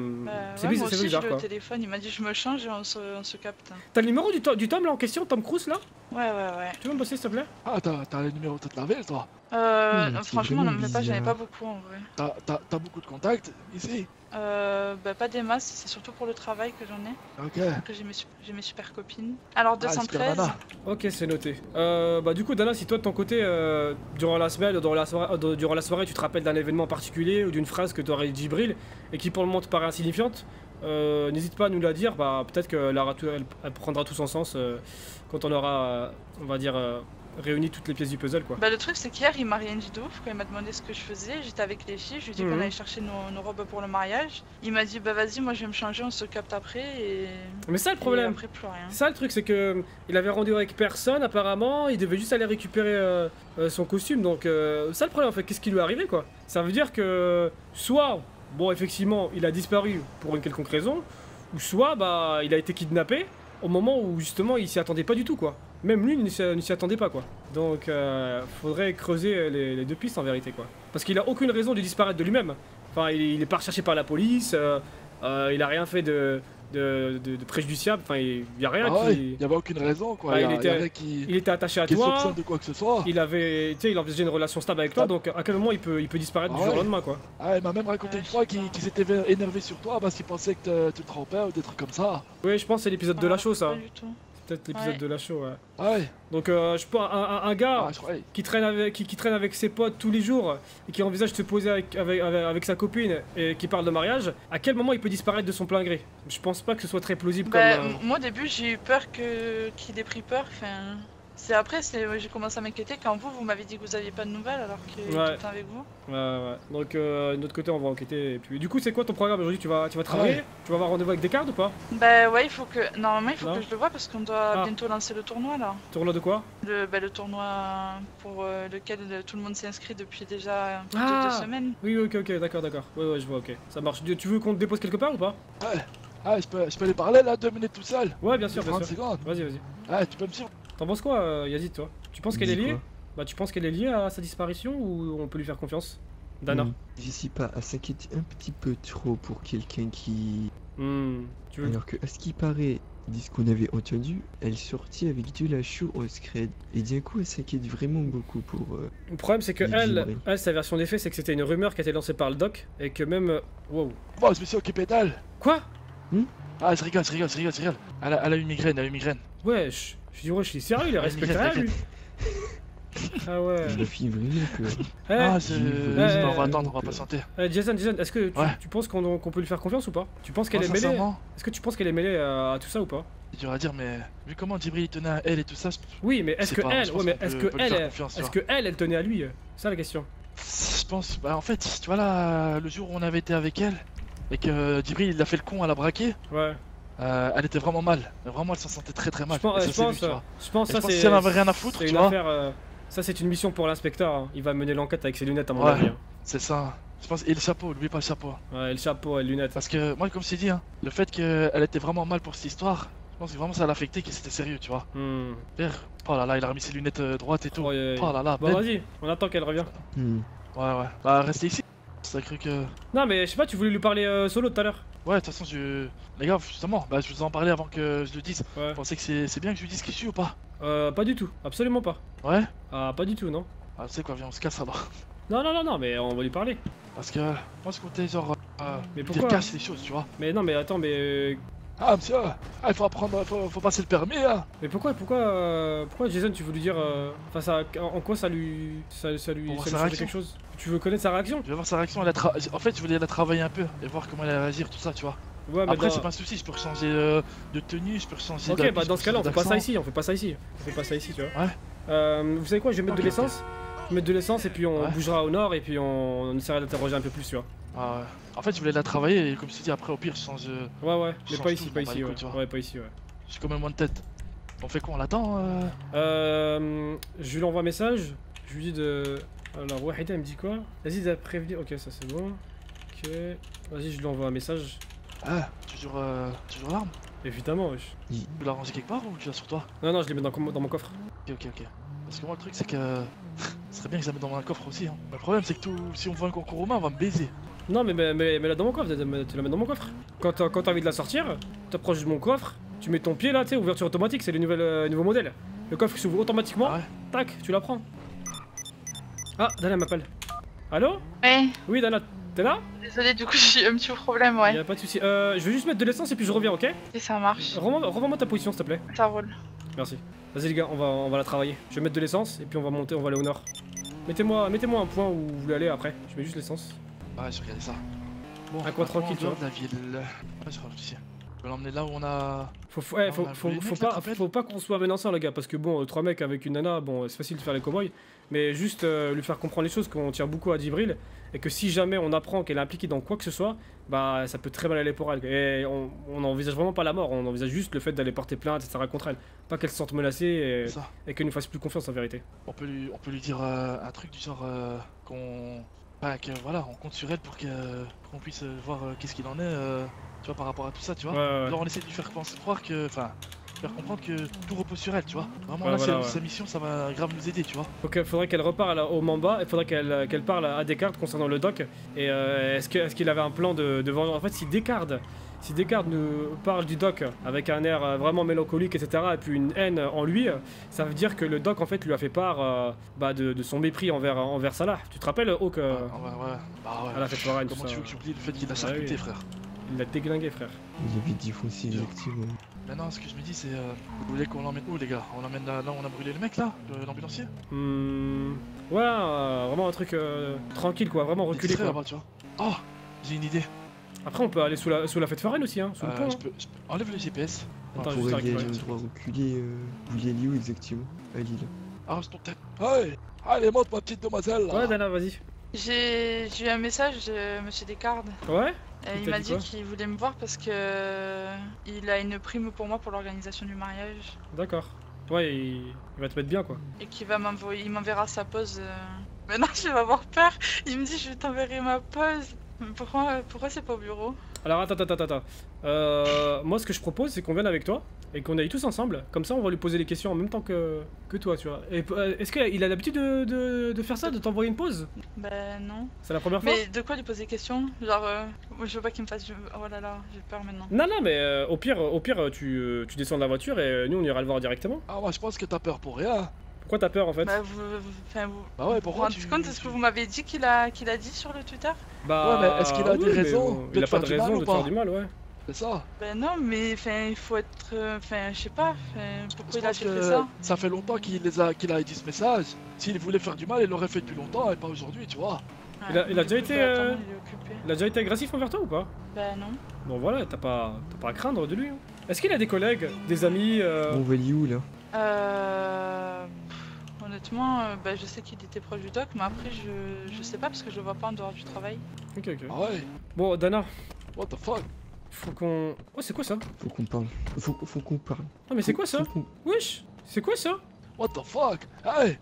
Speaker 1: C'est bizarre,
Speaker 7: moi aussi,
Speaker 1: bizarre
Speaker 7: je l'ai
Speaker 1: quoi.
Speaker 7: au téléphone, il m'a dit je me change et on se capte.
Speaker 1: T'as le numéro du Tom là en question, Tom Cruise là?
Speaker 7: Ouais.
Speaker 1: Tu veux me passer s'il te plaît?
Speaker 3: Ah, t'as les numéros de la ville, toi?
Speaker 7: Franchement, non, mais pas, j'en ai
Speaker 4: bizarre.
Speaker 7: pas beaucoup en vrai.
Speaker 3: T'as beaucoup de contacts ici?
Speaker 7: Pas des masses, c'est surtout pour le travail que j'en ai.
Speaker 3: Ok.
Speaker 7: Que j'ai mes super copines. Alors 213.
Speaker 3: Dana.
Speaker 1: Ok, c'est noté. Du coup, Dana, si toi de ton côté, durant la semaine, durant la soirée, tu te rappelles d'un événement particulier ou d'une phrase que t'aurais dit Djibril et qui pour le moment te paraît insignifiante, n'hésite pas à nous la dire. Bah, peut-être qu'elle elle prendra tout son sens quand on aura, on va dire, réuni toutes les pièces du puzzle, quoi.
Speaker 7: Bah le truc c'est qu'hier il m'a rien dit de ouf quand il m'a demandé ce que je faisais, j'étais avec les filles, je lui ai dit qu'on allait chercher nos robes pour le mariage. Il m'a dit bah vas-y moi je vais me changer, on se capte après et...
Speaker 1: Mais ça le problème,
Speaker 7: après plus rien.
Speaker 1: ça le truc c'est que il avait rendez-vous avec personne apparemment, il devait juste aller récupérer son costume, donc ça le problème en fait, qu'est-ce qui lui est arrivé quoi? Ça veut dire que soit, bon effectivement il a disparu pour une quelconque raison, ou soit bah il a été kidnappé au moment où justement il s'y attendait pas du tout quoi. Même lui ne s'y attendait pas quoi. Donc faudrait creuser les deux pistes en vérité quoi. Parce qu'il a aucune raison de disparaître de lui-même. Enfin il est pas recherché par la police, il a rien fait de préjudiciable, enfin il y a rien
Speaker 3: Il y avait aucune raison quoi.
Speaker 1: Ah,
Speaker 3: y a
Speaker 1: il
Speaker 3: rien qui
Speaker 1: était attaché à
Speaker 3: qui
Speaker 1: toi.
Speaker 3: soupçonne de quoi que ce soit.
Speaker 1: Il avait déjà une relation stable avec toi, donc à quel moment il peut disparaître du jour au lendemain quoi.
Speaker 3: Ah, il m'a même raconté une fois qu'il s'était énervé sur toi parce qu'il pensait que tu te trompais ou des trucs comme ça.
Speaker 1: Oui, je pense que c'est l'épisode de la show ça.
Speaker 7: Pas du tout.
Speaker 1: Peut-être l'épisode de la show, ouais.
Speaker 3: Ouais.
Speaker 1: Donc je pense un gars qui traîne avec ses potes tous les jours et qui envisage de se poser avec sa copine et qui parle de mariage, à quel moment il peut disparaître de son plein gré? Je pense pas que ce soit très plausible comme...
Speaker 7: Moi au début j'ai eu peur qu'il ait pris peur, enfin... C'est après, j'ai commencé à m'inquiéter quand vous m'avez dit que vous aviez pas de nouvelles alors qu'il est tout le temps avec vous.
Speaker 1: Ouais. Donc de notre côté on va enquêter et puis... Du coup c'est quoi ton programme aujourd'hui? Tu vas travailler? Tu vas avoir rendez-vous avec Descartes ou pas?
Speaker 7: Bah ouais, il faut que... Normalement il faut que je le voie parce qu'on doit bientôt lancer le tournoi là.
Speaker 1: Tournoi de quoi?
Speaker 7: Le tournoi pour lequel tout le monde s'est inscrit depuis déjà 2 semaines.
Speaker 1: Oui, ok, d'accord. Ouais, je vois, ok. Ça marche. Tu veux qu'on te dépose quelque part ou pas?
Speaker 3: Ouais. Ah, je peux aller parler là 2 minutes tout seul?
Speaker 1: Ouais, bien sûr,
Speaker 3: 30 secondes.
Speaker 1: Vas-y.
Speaker 3: Ah, tu peux me suivre?
Speaker 1: T'en penses quoi, Yazid, toi? Tu penses qu'elle est liée? Bah, tu penses qu'elle est liée à sa disparition ou on peut lui faire confiance? Dana?
Speaker 4: Je sais pas, elle s'inquiète un petit peu trop pour quelqu'un qui...
Speaker 1: Tu veux...
Speaker 4: Alors que, à ce qui paraît, de ce qu'on avait entendu, elle sortit avec de la chaux au scred. Et d'un coup, elle s'inquiète vraiment beaucoup pour...
Speaker 1: Le problème, c'est que elle, sa version des faits, c'est que c'était une rumeur qui a été lancée par le doc et que même... Wow.
Speaker 3: Bon, je me suis occupé d'elle.
Speaker 1: Quoi?
Speaker 3: Ah, je rigole. Elle a eu une migraine,
Speaker 1: Ouais, je suis sérieux, il est respectable lui. Ah ouais.
Speaker 4: Je me fie vraiment peur.
Speaker 3: on va attendre, on va patienter.
Speaker 1: Jason, est-ce que tu penses qu'on peut lui faire confiance ou pas? Tu penses qu'elle est mêlée? Est-ce que tu penses qu'elle est mêlée à tout ça ou pas?
Speaker 3: C'est dur à dire, mais vu comment Djibril tenait à elle et tout ça...
Speaker 1: Oui, mais est-ce que elle tenait à lui? C'est ça la question.
Speaker 3: Je pense, en fait, tu vois là, le jour où on avait été avec elle, et que Djibril il a fait le con à la braquer, elle était vraiment mal. Vraiment, elle s'en sentait très mal.
Speaker 1: Je pense ça c'est...
Speaker 3: Si elle avait rien à foutre, tu vois.
Speaker 1: Ça c'est une mission pour l'inspecteur, hein. Il va mener l'enquête avec ses lunettes à mon avis.
Speaker 3: C'est ça. Je pense, et le chapeau, n'oublie pas le chapeau.
Speaker 1: Ouais, le chapeau et les lunettes.
Speaker 3: Parce que moi, comme je t'ai dit, le fait qu'elle était vraiment mal pour cette histoire, je pense que vraiment ça l'a affecté, que c'était sérieux, tu vois. Oh là là, il a remis ses lunettes droites et tout. Oh là là.
Speaker 1: Bon, vas-y, on attend qu'elle revienne.
Speaker 3: Ouais. Bah, restez ici. T'as cru que...
Speaker 1: Non, mais je sais pas, tu voulais lui parler solo tout à l'heure.
Speaker 3: Ouais, de toute façon, les gars, justement, bah, je vous en parlais avant que je le dise.
Speaker 1: Ouais.
Speaker 3: Vous pensez que c'est bien que je lui dise qui je suis ou pas?
Speaker 1: Pas du tout, absolument pas.
Speaker 3: Ouais?
Speaker 1: Ah, pas du tout, non.
Speaker 3: Ah, tu sais quoi, viens, on se casse alors.
Speaker 1: Non, mais on va lui parler.
Speaker 3: Parce que moi, je comptais genre.
Speaker 1: Mais
Speaker 3: dire
Speaker 1: pourquoi?
Speaker 3: cache les choses, tu vois.
Speaker 1: Mais non, mais attends, mais.
Speaker 3: Ah, monsieur, il faut apprendre, faut passer le permis, hein.
Speaker 1: Mais pourquoi Jason, tu veux lui dire. Enfin, ça. En quoi ça lui. Ça lui
Speaker 3: Pour
Speaker 1: ça
Speaker 3: sa
Speaker 1: lui change
Speaker 3: réaction.
Speaker 1: quelque chose? Tu veux connaître sa réaction?
Speaker 3: Je vais voir sa réaction. En fait, je voulais la travailler un peu et voir comment elle allait réagir, tout ça, tu vois.
Speaker 1: Ouais, mais
Speaker 3: Après,
Speaker 1: dans-
Speaker 3: c'est pas un souci, je peux changer de tenue, je peux changer
Speaker 1: Ok,
Speaker 3: d'habit,
Speaker 1: bah
Speaker 3: je
Speaker 1: dans
Speaker 3: peux
Speaker 1: ce cas-là, on
Speaker 3: changer
Speaker 1: fait pas ça
Speaker 3: d'accent.
Speaker 1: ici, on fait pas ça ici. On fait pas ça ici, tu vois.
Speaker 3: Ouais.
Speaker 1: Vous savez quoi, je vais mettre de
Speaker 3: Ok,
Speaker 1: l'essence. Je vais mettre de l'essence et puis on
Speaker 3: Ouais.
Speaker 1: bougera au nord et puis on essaiera d'interroger un peu plus, tu vois.
Speaker 3: Ah ouais. En fait, je voulais la travailler et comme je te dis, après, au pire, je change.
Speaker 1: Ouais,
Speaker 3: Je
Speaker 1: mais
Speaker 3: change
Speaker 1: pas
Speaker 3: tout,
Speaker 1: ici,
Speaker 3: je
Speaker 1: pas
Speaker 3: m'en bats
Speaker 1: ici,
Speaker 3: les
Speaker 1: ouais.
Speaker 3: couilles, tu vois.
Speaker 1: Ouais, pas ici, ouais.
Speaker 3: J'ai quand même moins de tête. On fait quoi, on l'attend
Speaker 1: Je lui envoie un message, je lui dis de... Alors, Wahida, elle me dit quoi? Vas-y, de prévenir... Ok, ça c'est bon. Ok, vas-y, je lui envoie un message.
Speaker 3: Ah, toujours l'arme?
Speaker 1: Évidemment, wesh.
Speaker 3: Tu l'as rangé quelque part ou tu l'as sur toi?
Speaker 1: Non, je l'ai mis dans mon coffre.
Speaker 3: Ok. Parce que moi, le truc, c'est que. Ce serait bien que je la mette dans mon coffre aussi. Hein. Mais le problème, c'est que si on voit un concours romain, on va me baiser.
Speaker 1: Non, mais là dans mon coffre, tu la mets dans mon coffre. Quand t'as envie de la sortir, t'approches de mon coffre, tu mets ton pied là, tu sais, ouverture automatique, c'est le nouveau modèle. Le coffre qui s'ouvre automatiquement,
Speaker 3: Ah ouais.
Speaker 1: tac, tu la prends. Ah, Dana m'appelle. Allô?
Speaker 7: Ouais,
Speaker 1: Oui, Dana, t'es là?
Speaker 7: désolé, du coup, j'ai eu un petit problème, ouais.
Speaker 1: Y'a pas de soucis. Je vais juste mettre de l'essence et puis je reviens, ok?
Speaker 7: Et ça marche,
Speaker 1: Renvoie-moi ta position, s'il te plaît.
Speaker 7: ça roule.
Speaker 1: Merci. Vas-y les gars, on va la travailler. Je vais mettre de l'essence et puis on va monter, on va aller au nord. Mettez-moi un point où vous voulez aller après. Je mets juste l'essence.
Speaker 3: Ouais, j'ai regardé ça. Bon,
Speaker 1: Un coin tranquille, tu vois.
Speaker 3: de la ville. Ouais, je réfléchis. Je vais l'emmener là où on a.
Speaker 1: Ouais,
Speaker 3: on a brûlé le mec, là, tu te rappelles
Speaker 1: faut pas qu'on soit menaçant les gars, parce que bon, 3 mecs avec une nana, bon, c'est facile de faire les cowboys, mais juste lui faire comprendre les choses, qu'on tient beaucoup à Djibril, et que si jamais on apprend qu'elle est impliquée dans quoi que ce soit, bah ça peut très mal aller pour elle. Et on envisage vraiment pas la mort, on envisage juste le fait d'aller porter plainte, etc. contre elle. Pas qu'elle se sente menacée
Speaker 3: C'est ça.
Speaker 1: et qu'elle nous fasse plus confiance en vérité.
Speaker 3: On peut lui dire un truc du genre qu'on. Bah, que voilà, on compte sur elle pour qu'on puisse voir qu'est-ce qu'il en est, tu vois, par rapport à tout ça, tu vois.
Speaker 1: Ouais.
Speaker 3: Alors on essaie de lui faire croire que. Enfin, faire comprendre que tout repose sur elle, tu vois. Vraiment,
Speaker 1: Ouais,
Speaker 3: là,
Speaker 1: voilà,
Speaker 3: sa mission, ça va grave nous aider, tu vois.
Speaker 1: Faudrait qu'elle reparle au Mamba, il faudrait qu'elle parle à Descartes concernant le doc. Et est-ce qu'il avait un plan de vengeance? En fait, si Descartes nous parle du doc avec un air vraiment mélancolique, etc., et puis une haine en lui, ça veut dire que le doc en fait lui a fait part de son mépris envers Salah. Tu te rappelles, Hawk,
Speaker 3: Ouais. Bah ouais.
Speaker 1: à la fête foraine, tout
Speaker 3: Comment
Speaker 1: ça.
Speaker 3: tu veux que j'oublie le fait qu'il a
Speaker 1: Ah
Speaker 3: charcuté,
Speaker 1: oui.
Speaker 3: frère?
Speaker 1: Il l'a déglingué, frère.
Speaker 4: Il avait défoncé effectivement.
Speaker 3: Maintenant, ce que je me dis, c'est. Vous voulez qu'on l'emmène où, les gars? On l'emmène là où on a brûlé le mec, là? L'ambulancier?
Speaker 1: Ouais, vraiment un truc tranquille, quoi, vraiment reculé,
Speaker 3: Distrait,
Speaker 1: quoi.
Speaker 3: là-bas, tu vois. Oh, j'ai une idée.
Speaker 1: Après, on peut aller sous la fête foraine aussi, hein, sous le pont.
Speaker 3: Je peux enlève le GPS.
Speaker 1: Attends,
Speaker 4: Pour
Speaker 1: juste
Speaker 4: aller à
Speaker 1: récupérer.
Speaker 4: l'endroit reculé, vous y où exactement? À Lille.
Speaker 3: Arrête ton tête. Allez, monte ma petite demoiselle là.
Speaker 1: Ouais, Dana, vas-y.
Speaker 7: J'ai eu un message de Monsieur Descartes.
Speaker 1: Ouais?
Speaker 7: Il
Speaker 1: t'a
Speaker 7: m'a
Speaker 1: dit
Speaker 7: dit
Speaker 1: quoi
Speaker 7: qu'il voulait me voir parce que il a une prime pour moi pour l'organisation du mariage
Speaker 1: D'accord. Ouais, il va te mettre bien, quoi.
Speaker 7: et qu'il va m'envoyer, il m'enverra sa pause. Maintenant, je vais avoir peur. Il me dit, je t'enverrai ma pause. Mais pourquoi c'est pas au bureau?
Speaker 1: Alors attends. Moi ce que je propose c'est qu'on vienne avec toi et qu'on aille tous ensemble. Comme ça on va lui poser les questions en même temps que toi, tu vois. Et est-ce qu'il a l'habitude de faire ça, de t'envoyer une pause?
Speaker 7: Ben non.
Speaker 1: C'est la première fois?
Speaker 7: Mais de quoi lui poser des questions? Genre, moi, je veux pas qu'il me fasse. Oh là là, j'ai peur maintenant.
Speaker 1: Non, mais au pire tu descends de la voiture et nous on ira le voir directement.
Speaker 3: Ah, moi je pense que t'as peur pour rien.
Speaker 1: Pourquoi t'as peur en fait?
Speaker 7: Bah vous
Speaker 3: Bah ouais,
Speaker 7: vous
Speaker 3: pourquoi
Speaker 7: rendez compte de ce que vous m'avez dit qu'il a dit sur le Twitter?
Speaker 1: Bah
Speaker 3: Ouais, mais est-ce qu'il a des
Speaker 1: oui, mais
Speaker 3: raisons
Speaker 1: bon,
Speaker 3: de
Speaker 1: il a
Speaker 3: te
Speaker 1: pas
Speaker 3: faire
Speaker 1: de
Speaker 3: du mal
Speaker 1: raison
Speaker 3: ou
Speaker 1: de te faire
Speaker 3: pas
Speaker 1: du mal, ouais.
Speaker 3: C'est ça.
Speaker 7: Ben non, mais il faut être. Je sais pas. Pourquoi
Speaker 3: Je
Speaker 7: il a
Speaker 3: pense
Speaker 7: fait
Speaker 3: que
Speaker 7: ça?
Speaker 3: ça fait longtemps qu'il a dit ce message. S'il voulait faire du mal, il l'aurait fait depuis longtemps et pas aujourd'hui, tu vois.
Speaker 1: Il a
Speaker 7: Ouais,
Speaker 1: déjà
Speaker 7: du coup,
Speaker 1: été,
Speaker 7: bah, attends, il est occupé.
Speaker 1: Il a déjà été agressif envers toi ou pas?
Speaker 7: Ben non.
Speaker 1: Bon voilà, t'as pas à craindre de lui. Hein. Est-ce qu'il a des collègues, des amis
Speaker 4: On va aller où là?
Speaker 7: Honnêtement, bah, je sais qu'il était proche du doc, mais après je sais pas parce que je le vois pas en dehors du travail.
Speaker 1: Ok.
Speaker 3: Ah ouais.
Speaker 1: Bon, Dana,
Speaker 3: What the fuck?
Speaker 1: faut qu'on... Oh, c'est quoi ça?
Speaker 4: Faut qu'on parle. Faut qu'on parle.
Speaker 1: Ah mais c'est quoi ça?
Speaker 4: Faut qu'on-
Speaker 1: Wesh, c'est quoi ça?
Speaker 3: What the fuck? Hey!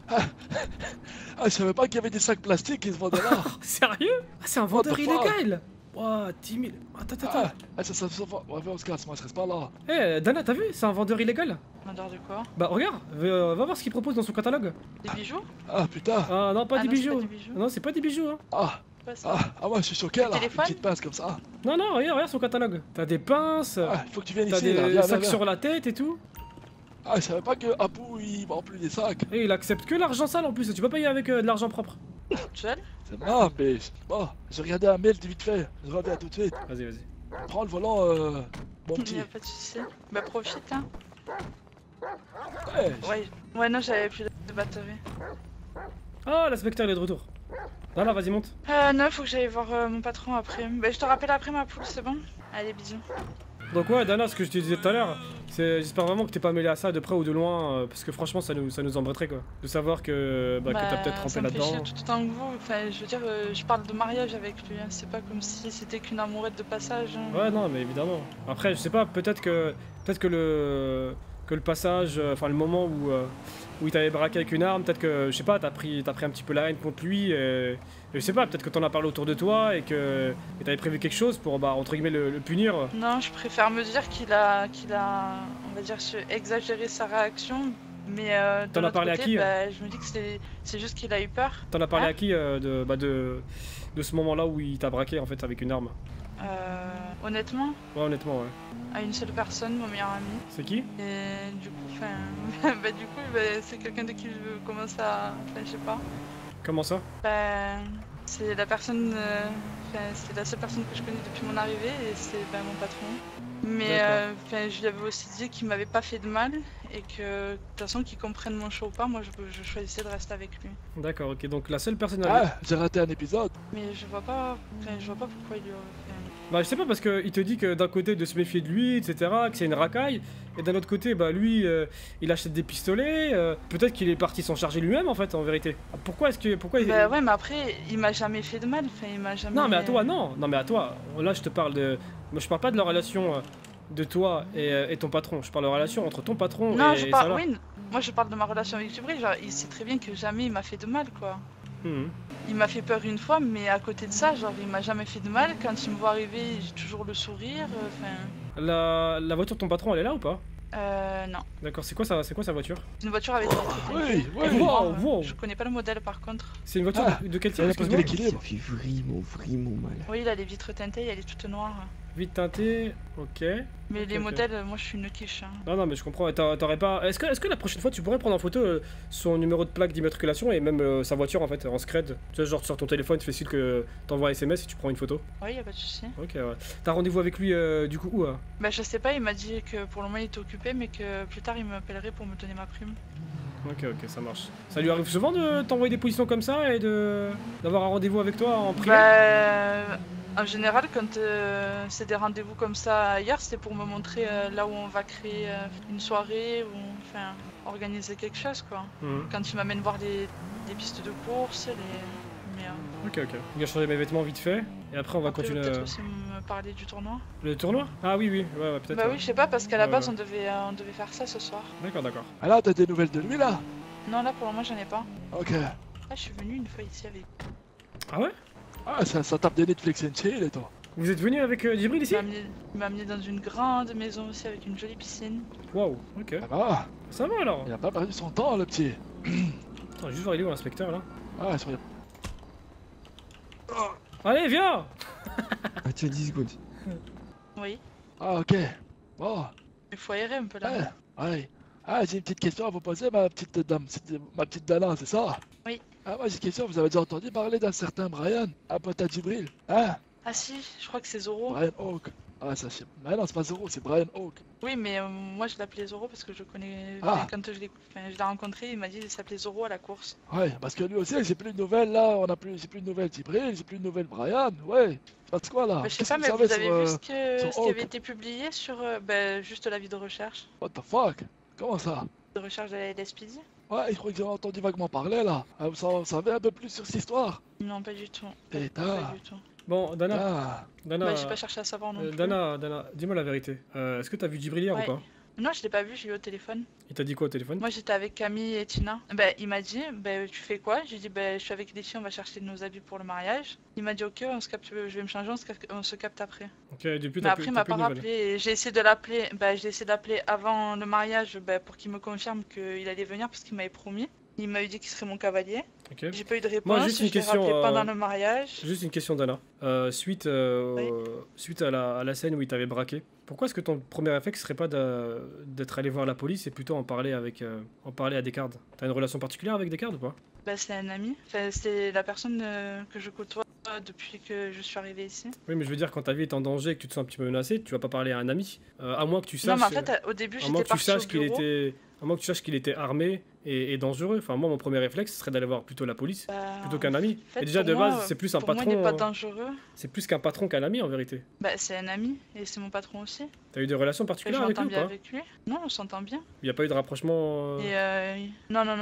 Speaker 3: Je savais pas qu'il y avait des sacs plastiques qui se vendaient là.
Speaker 1: Sérieux? Ah, c'est un
Speaker 3: What the
Speaker 1: vendeur
Speaker 3: fuck?
Speaker 1: illégal! Ouah, 10 000... Attends.
Speaker 3: Ça va. Ouais, on se casse, moi je reste pas là.
Speaker 1: Eh, Dana, t'as vu? C'est un vendeur illégal?
Speaker 7: En dehors de quoi?
Speaker 1: Bah regarde, va voir ce qu'il propose dans son catalogue.
Speaker 7: Des bijoux?
Speaker 3: Ah putain.
Speaker 1: Ah non, pas
Speaker 7: Ah
Speaker 1: des
Speaker 7: non, c'est
Speaker 1: bijoux.
Speaker 7: pas des bijoux.
Speaker 1: Non, c'est pas des bijoux, hein.
Speaker 3: Ah,
Speaker 7: quoi ça?
Speaker 3: moi je suis choqué là, une
Speaker 7: téléphone
Speaker 3: petite pince comme ça.
Speaker 1: Non, non, regarde son catalogue. T'as des pinces,
Speaker 3: Il faut que tu viennes
Speaker 1: t'as
Speaker 3: ici là,
Speaker 1: des
Speaker 3: viens,
Speaker 1: sacs
Speaker 3: viens.
Speaker 1: sur la tête et tout.
Speaker 3: Je savais pas que Apu il vend plus des sacs.
Speaker 1: Et il accepte que l'argent sale en plus, tu peux payer avec de l'argent propre.
Speaker 7: Seul?
Speaker 3: C'est moi, mais bon, j'ai regardé un mail vite fait, je reviens tout de suite.
Speaker 1: Vas-y, vas-y.
Speaker 3: Prends le volant, mon petit.
Speaker 7: Y'a pas de soucis. Bah profite hein.
Speaker 3: Ouais.
Speaker 7: Ouais, non, j'avais plus de batterie.
Speaker 1: Ah, l'inspecteur il est de retour. Là, vas-y, monte.
Speaker 7: Non, faut que j'aille voir mon patron après. Bah je te rappelle après ma poule, c'est bon? Allez, bisous.
Speaker 1: Donc ouais, Dana, ce que je te disais tout à l'heure, c'est j'espère vraiment que t'es pas mêlé à ça de près ou de loin, parce que franchement ça nous embêterait quoi. De savoir que t'as peut-être trempé
Speaker 7: ça me fait
Speaker 1: là-dedans.
Speaker 7: chier tout autant que vous. Enfin, je veux dire, je parle de mariage avec lui. Hein. C'est pas comme si c'était qu'une amourette de passage. Hein.
Speaker 1: Ouais, non, mais évidemment. Après, je sais pas, peut-être que le passage, enfin le moment où il t'avait braqué avec une arme, peut-être que, je sais pas, t'as pris un petit peu la haine contre lui, et je sais pas, peut-être que t'en as parlé autour de toi et que t'avais prévu quelque chose pour, entre guillemets, le punir.
Speaker 7: Non, je préfère me dire qu'il a, on va dire, exagéré sa réaction, mais
Speaker 1: T'en as parlé à qui
Speaker 7: je me dis que c'est juste qu'il a eu peur.
Speaker 1: T'en as parlé à qui de ce moment-là où il t'a braqué en fait avec une arme?
Speaker 7: Honnêtement,
Speaker 1: Ouais, honnêtement, ouais.
Speaker 7: à une seule personne, mon meilleur ami.
Speaker 1: C'est qui?
Speaker 7: Et du coup, c'est quelqu'un de qui je commence à... Enfin, je sais pas.
Speaker 1: Comment ça?
Speaker 7: C'est la personne... c'est la seule personne que je connais depuis mon arrivée et c'est mon patron. Mais je lui avais aussi dit qu'il m'avait pas fait de mal et que de toute façon qu'il comprenne mon choix ou pas, moi je choisissais de rester avec lui.
Speaker 1: D'accord, ok, donc la seule personne...
Speaker 3: J'ai raté un épisode.
Speaker 7: Mais je vois pas pourquoi il lui aurait fait...
Speaker 1: Bah je sais pas parce qu'il te dit que d'un côté de se méfier de lui, etc., que c'est une racaille, et d'un autre côté, lui, il achète des pistolets, peut-être qu'il est parti s'en charger lui-même en fait, en vérité. Pourquoi est-ce que...
Speaker 7: ouais, mais après, il m'a jamais fait de mal, enfin il m'a jamais...
Speaker 1: Non mais à toi, non, mais à toi, là je te parle de... Moi je parle pas de la relation de toi et ton patron, je parle de la relation entre ton patron
Speaker 7: non,
Speaker 1: et
Speaker 7: je parle...
Speaker 1: Salah.
Speaker 7: Oui, moi je parle de ma relation avec Djibril, genre il sait très bien que jamais il m'a fait de mal quoi. Il m'a fait peur une fois, mais à côté de ça, genre il m'a jamais fait de mal. Quand il me voit arriver, j'ai toujours le sourire.
Speaker 1: La voiture de ton patron, elle est là ou pas?
Speaker 7: Non.
Speaker 1: D'accord, c'est quoi sa voiture?
Speaker 7: C'est une voiture avec des vitres.
Speaker 1: Oui, wow.
Speaker 7: Je connais pas le modèle par contre.
Speaker 1: C'est une voiture de quel type?
Speaker 4: Ça fait vraiment mal.
Speaker 7: Oui, il a les vitres teintées, elle est toute noire.
Speaker 1: Vite teintée, ok.
Speaker 7: Mais les modèles, moi je suis une quiche. Hein.
Speaker 1: Non, mais je comprends. T'aurais pas. Est-ce que la prochaine fois tu pourrais prendre en photo son numéro de plaque d'immatriculation et même sa voiture en fait en scred? Tu sais, genre sur ton téléphone, tu fais style que t'envoies un SMS et tu prends une photo.
Speaker 7: Oui, y a pas de souci.
Speaker 1: Ok, ouais. T'as rendez-vous avec lui du coup où
Speaker 7: je sais pas, il m'a dit que pour le moment il était occupé, mais que plus tard il m'appellerait pour me donner ma prime.
Speaker 1: Ok, ça marche. Ça lui arrive souvent de t'envoyer des positions comme ça et d'avoir un rendez-vous avec toi en privé?
Speaker 7: En général, quand c'est des rendez-vous comme ça ailleurs, c'est pour me montrer là où on va créer une soirée ou enfin organiser quelque chose quoi. Quand il m'amène voir des pistes de course,
Speaker 1: Ok. Je vais changer mes vêtements vite fait et après on va continuer.
Speaker 7: Peut-être aussi me parler du tournoi.
Speaker 1: Le tournoi? Ah oui, ouais, peut-être.
Speaker 7: Oui, je sais pas parce qu'à la base on devait faire ça ce soir.
Speaker 1: D'accord.
Speaker 3: Ah là, t'as des nouvelles de lui là?
Speaker 7: Non, là pour le moment j'en ai pas.
Speaker 3: Ok.
Speaker 7: Là, je suis venu une fois ici avec.
Speaker 1: Ah ouais?
Speaker 3: Ah, ça tape des Netflix and chill et toi.
Speaker 1: Vous êtes venu avec Djibril ici?
Speaker 7: Il m'a amené dans une grande maison aussi avec une jolie piscine.
Speaker 1: Waouh, ok. Ça va alors?
Speaker 3: Il a pas perdu son temps le petit.
Speaker 1: Attends, juste voir il est où l'inspecteur là?
Speaker 3: Ah, sur...
Speaker 1: Allez, viens!
Speaker 4: Tiens, 10 secondes.
Speaker 7: Oui.
Speaker 3: Ah, ok. Bon.
Speaker 7: Il faut aérer un peu là.
Speaker 3: Ouais. Ah, j'ai une petite question à vous poser, ma petite dame. Ma petite Dana, c'est ça?
Speaker 7: Oui.
Speaker 3: Ah, moi j'ai une question. Vous avez déjà entendu parler d'un certain Brian, un pote à Djibril? Hein?
Speaker 7: Ah si, je crois que c'est Zoro.
Speaker 3: Brian Hawk. Ah, ça c'est... Mais non, c'est pas Zoro, c'est Brian Hawk.
Speaker 7: Oui, mais moi je l'appelais Zoro parce que je connais... Quand je l'ai rencontré, il m'a dit qu'il s'appelait Zoro à la course.
Speaker 3: Ouais, parce que lui aussi, j'ai plus de nouvelles là, j'ai plus de nouvelles Djibril, j'ai plus de nouvelles Brian, ouais. Tu passes quoi là?
Speaker 7: Je sais pas, mais vous avez vu ce qui avait été publié sur juste l'avis de recherche?
Speaker 3: What the fuck? Comment ça?
Speaker 7: De recherche de la LSPD?
Speaker 3: Ouais, je crois que j'ai entendu vaguement parler là. Vous savez un peu plus sur cette histoire?
Speaker 7: Non, pas du tout.
Speaker 3: Putain.
Speaker 7: Pas du tout.
Speaker 1: Bon, Dana.
Speaker 7: J'ai pas cherché à savoir non plus.
Speaker 1: Dana, dis-moi la vérité. Est-ce que t'as vu Djibril hier ou pas?
Speaker 7: Non, je l'ai pas vu, j'ai eu au téléphone.
Speaker 1: Il t'a dit quoi au téléphone?
Speaker 7: Moi j'étais avec Camille et Tina. Il m'a dit, tu fais quoi? J'ai dit, je suis avec les filles, on va chercher nos habits pour le mariage. Il m'a dit, ok, on se capte, je vais me changer, on se capte après.
Speaker 1: Ok, depuis
Speaker 7: mais après, il m'a pas rappelé. J'ai essayé de l'appeler avant le mariage pour qu'il me confirme qu'il allait venir parce qu'il m'avait promis. Il m'avait dit qu'il serait mon cavalier.
Speaker 1: Ok.
Speaker 7: J'ai pas eu de réponse.
Speaker 1: Moi, juste une
Speaker 7: je l'ai
Speaker 1: question.
Speaker 7: rappelé pendant le mariage.
Speaker 1: Juste une question, Dana. Suite à la scène où il t'avait braqué, pourquoi est-ce que ton premier réflexe serait pas d'être allé voir la police et plutôt en parler à Descartes? T'as une relation particulière avec Descartes ou pas?
Speaker 7: Bah, c'est un ami. Enfin, c'est la personne que je côtoie depuis que je suis arrivée ici.
Speaker 1: Oui, mais je veux dire, quand ta vie est en danger et que tu te sens un petit peu menacé, tu vas pas parler à un ami. À moins que tu
Speaker 7: Non,
Speaker 1: saches.
Speaker 7: mais en fait, au début,
Speaker 1: à moins
Speaker 7: j'étais
Speaker 1: que tu
Speaker 7: partie au
Speaker 1: saches qu'il
Speaker 7: bureau.
Speaker 1: était. À moins que tu saches qu'il était armé et dangereux. Enfin, moi, mon premier réflexe, ce serait d'aller voir plutôt la police,
Speaker 7: Bah,
Speaker 1: plutôt qu'un ami.
Speaker 7: en fait,
Speaker 1: Et déjà,
Speaker 7: pour
Speaker 1: de
Speaker 7: moi,
Speaker 1: base, c'est plus un
Speaker 7: pour moi, il n'est pas
Speaker 1: patron.
Speaker 7: dangereux.
Speaker 1: C'est plus qu'un patron qu'un ami, en vérité.
Speaker 7: Bah, c'est un ami et c'est mon patron aussi.
Speaker 1: T'as eu des relations
Speaker 7: Enfin, je
Speaker 1: particulières avec lui
Speaker 7: m'entends
Speaker 1: ou
Speaker 7: bien
Speaker 1: pas?
Speaker 7: avec lui. Non, on s'entend bien.
Speaker 1: Il n'y a pas eu de rapprochement.
Speaker 7: Non,
Speaker 1: Non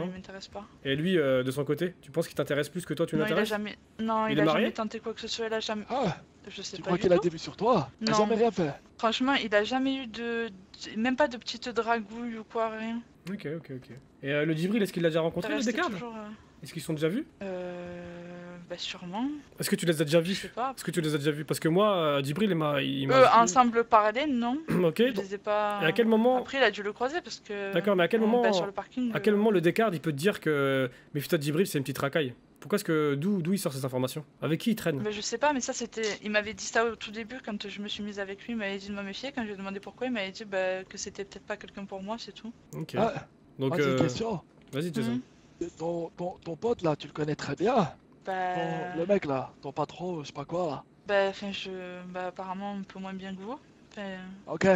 Speaker 7: il m'intéresse pas.
Speaker 1: Et lui, de son côté, tu penses qu'il t'intéresse plus que toi, tu
Speaker 7: Non, il a
Speaker 1: l'intéresses?
Speaker 7: jamais. Non,
Speaker 1: Il
Speaker 7: il
Speaker 1: est
Speaker 7: a
Speaker 1: marié?
Speaker 7: jamais tenté quoi que ce soit. Il a jamais.
Speaker 3: Ah,
Speaker 7: Je sais
Speaker 3: tu
Speaker 7: pas
Speaker 3: crois
Speaker 7: du
Speaker 3: qu'il a
Speaker 7: tout.
Speaker 3: des vues sur toi? Il a
Speaker 7: Non.
Speaker 3: jamais rien fait.
Speaker 7: Franchement, il a jamais eu même pas de petite dragouille ou quoi, rien.
Speaker 1: Ok. Et le Djibril, est-ce qu'il l'a déjà rencontré, le
Speaker 7: resté
Speaker 1: Descartes?
Speaker 7: toujours,
Speaker 1: Est-ce qu'ils sont déjà vus?
Speaker 7: Bah, sûrement.
Speaker 1: Est-ce que tu les as déjà
Speaker 7: Je
Speaker 1: vus?
Speaker 7: sais pas.
Speaker 1: Est-ce que tu les as déjà vus? Parce que moi, Djibril, il m'a.
Speaker 7: Eux, ensemble parler, non.
Speaker 1: Ok.
Speaker 7: Je les ai pas.
Speaker 1: Et à quel moment?
Speaker 7: Après, il a dû le croiser parce que.
Speaker 1: D'accord, mais à quel
Speaker 7: on
Speaker 1: moment?
Speaker 7: passe sur le parking.
Speaker 1: À quel moment le Descartes, il peut te dire que méfie-toi de Djibril, c'est une petite racaille? Pourquoi est-ce que. D'où il sort ces informations? Avec qui il traîne?
Speaker 7: Bah, je sais pas, mais ça c'était. Il m'avait dit ça au tout début quand je me suis mise avec lui. Il m'avait dit de me méfier. Quand je lui ai demandé pourquoi, il m'avait dit bah, que c'était peut-être pas quelqu'un pour moi, c'est tout.
Speaker 1: Ok.
Speaker 3: Ah,
Speaker 1: Donc,
Speaker 3: moi, j'ai une question.
Speaker 1: vas-y, Jason.
Speaker 7: Mhm.
Speaker 3: Ton pote là, tu le connais très bien.
Speaker 7: Bah.
Speaker 3: Le mec là, ton patron, je sais pas quoi là.
Speaker 7: Bah, enfin, bah, apparemment un peu moins bien que vous. Enfin,
Speaker 3: Ok.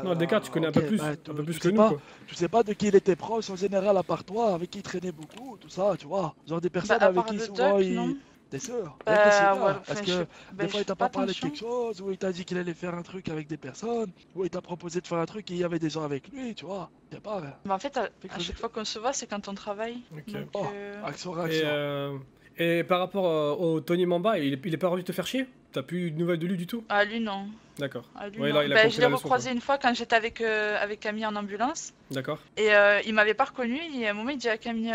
Speaker 1: Non, Descartes, tu connais un
Speaker 3: ok,
Speaker 1: peu plus,
Speaker 3: bah,
Speaker 1: un peu plus
Speaker 3: tu
Speaker 1: que
Speaker 3: sais
Speaker 1: nous,
Speaker 3: pas,
Speaker 1: quoi.
Speaker 3: Tu sais pas de qui il était proche en général à part toi, avec qui il traînait beaucoup, tout ça, tu vois. Genre des personnes
Speaker 7: bah, à
Speaker 3: avec
Speaker 7: part
Speaker 3: qui
Speaker 7: le
Speaker 3: souvent
Speaker 7: doc,
Speaker 3: il.
Speaker 7: non.
Speaker 3: T'es sûr?
Speaker 7: Bah,
Speaker 3: Réfléchis bien.
Speaker 7: ouais,
Speaker 3: Est-ce
Speaker 7: enfin,
Speaker 3: que
Speaker 7: bah,
Speaker 3: des fois
Speaker 7: je
Speaker 3: il t'a
Speaker 7: fais
Speaker 3: pas parlé de
Speaker 7: attention.
Speaker 3: quelque chose, ou il t'a dit qu'il allait faire un truc avec des personnes, ou il t'a proposé de faire un truc et il y avait des gens avec lui, tu vois. Je sais pas.
Speaker 7: Bah, en fait, à
Speaker 3: Fait que
Speaker 7: chaque fois qu'on se voit, c'est quand on travaille.
Speaker 1: Ok.
Speaker 7: Donc,
Speaker 3: Oh, action, réaction.
Speaker 1: Et par rapport au Tony Mamba, il est pas revenu te faire chier? T'as plus eu de nouvelles de lui du tout?
Speaker 7: À lui, non.
Speaker 1: D'accord.
Speaker 7: À lui,
Speaker 1: Ouais,
Speaker 7: non.
Speaker 1: là, il a
Speaker 7: Bah,
Speaker 1: compris
Speaker 7: je
Speaker 1: la
Speaker 7: l'ai
Speaker 1: leçon,
Speaker 7: recroisé une fois quand j'étais avec Camille en ambulance.
Speaker 1: D'accord.
Speaker 7: Et il m'avait pas reconnu. Et à un moment, il dit à Camille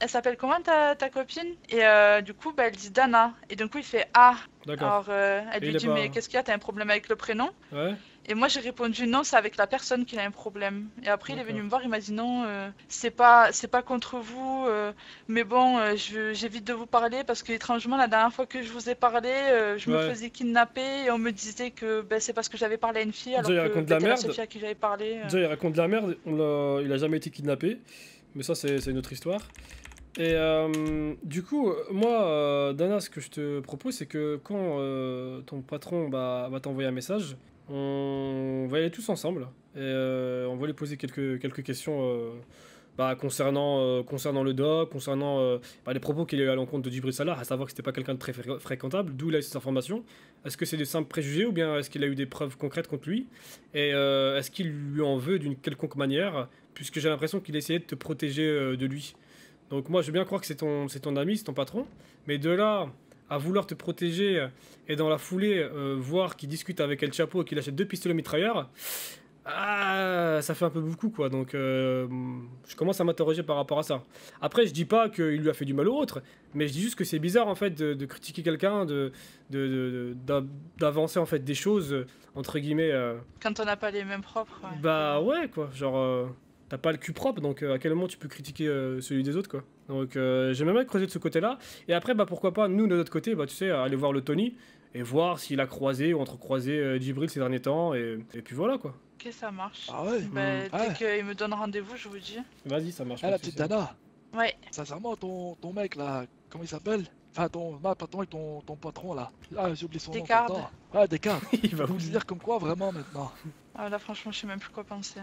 Speaker 7: elle s'appelle comment ta copine? Et du coup, bah, elle dit Dana. Et d'un coup, il fait Ah.
Speaker 1: D'accord.
Speaker 7: Alors, elle
Speaker 1: Et
Speaker 7: lui
Speaker 1: il est
Speaker 7: dit
Speaker 1: pas-
Speaker 7: Mais qu'est-ce qu'il y a? T'as un problème avec le prénom?
Speaker 1: Ouais.
Speaker 7: Et moi, j'ai répondu Non, c'est avec la personne qui a un problème. Et après, il est venu
Speaker 1: D'accord.
Speaker 7: me voir. Il m'a dit Non, c'est pas contre vous. Mais bon, j'évite de vous parler parce que, étrangement, la dernière fois que je vous ai parlé, je me
Speaker 1: Ouais.
Speaker 7: faisais kidnapper. Et on me disait que ben, c'est parce que j'avais parlé à une fille. Alors
Speaker 1: Déjà, il
Speaker 7: que
Speaker 1: raconte de la
Speaker 7: t'étais la
Speaker 1: merde.
Speaker 7: seule fille à qui j'avais parlé.
Speaker 1: Déjà, il raconte de la merde, il a jamais été kidnappé, mais ça, c'est une autre histoire. Et du coup, moi, Dana, ce que je te propose, c'est que quand ton patron va t'envoyer un message, on va y aller tous ensemble, et on va lui poser quelques questions concernant le doc, concernant les propos qu'il a eu à l'encontre de Djibril Salah, à savoir que c'était pas quelqu'un de très fréquentable, d'où il a eu ces informations. Est-ce que c'est des simples préjugés ou bien est-ce qu'il a eu des preuves concrètes contre lui? Et est-ce qu'il lui en veut d'une quelconque manière, puisque j'ai l'impression qu'il essayait de te protéger de lui. Donc moi je veux bien croire que c'est ton ami, c'est ton patron, mais de là à vouloir te protéger et dans la foulée voir qu'il discute avec El Chapo et qu'il achète 2 pistolets mitrailleurs, ça fait un peu beaucoup quoi, donc je commence à m'interroger par rapport à ça. Après je dis pas qu'il lui a fait du mal ou autre, mais je dis juste que c'est bizarre en fait de critiquer quelqu'un, d'avancer en fait des choses entre guillemets.
Speaker 7: Quand on n'a pas les mêmes propres. Ouais.
Speaker 1: Bah ouais quoi, genre t'as pas le cul propre, donc à quel moment tu peux critiquer celui des autres quoi. Donc j'ai même creuser de ce côté-là. Et après bah pourquoi pas nous de notre côté, bah tu sais, aller voir le Tony et voir s'il a croisé ou entrecroisé Djibril ces derniers temps et puis voilà quoi.
Speaker 7: Ok, ça marche.
Speaker 3: Ah ouais?
Speaker 7: Bah,
Speaker 3: Ouais.
Speaker 7: dès qu'il me donne rendez-vous, je vous dis.
Speaker 1: Vas-y, ça marche.
Speaker 3: Ah,
Speaker 1: pas
Speaker 3: la
Speaker 1: de
Speaker 3: petite
Speaker 1: souci.
Speaker 3: Dana,
Speaker 7: Ouais.
Speaker 3: sincèrement, ton mec là, comment il s'appelle? Enfin, pas patron et ton patron là. Ah, j'ai oublié son nom.
Speaker 7: Descartes.
Speaker 3: tout le temps. Ouais, Descartes.
Speaker 1: Il va
Speaker 3: Vous
Speaker 1: vous
Speaker 3: le dire comme quoi vraiment maintenant?
Speaker 7: Ah, là, franchement, je sais même plus quoi penser.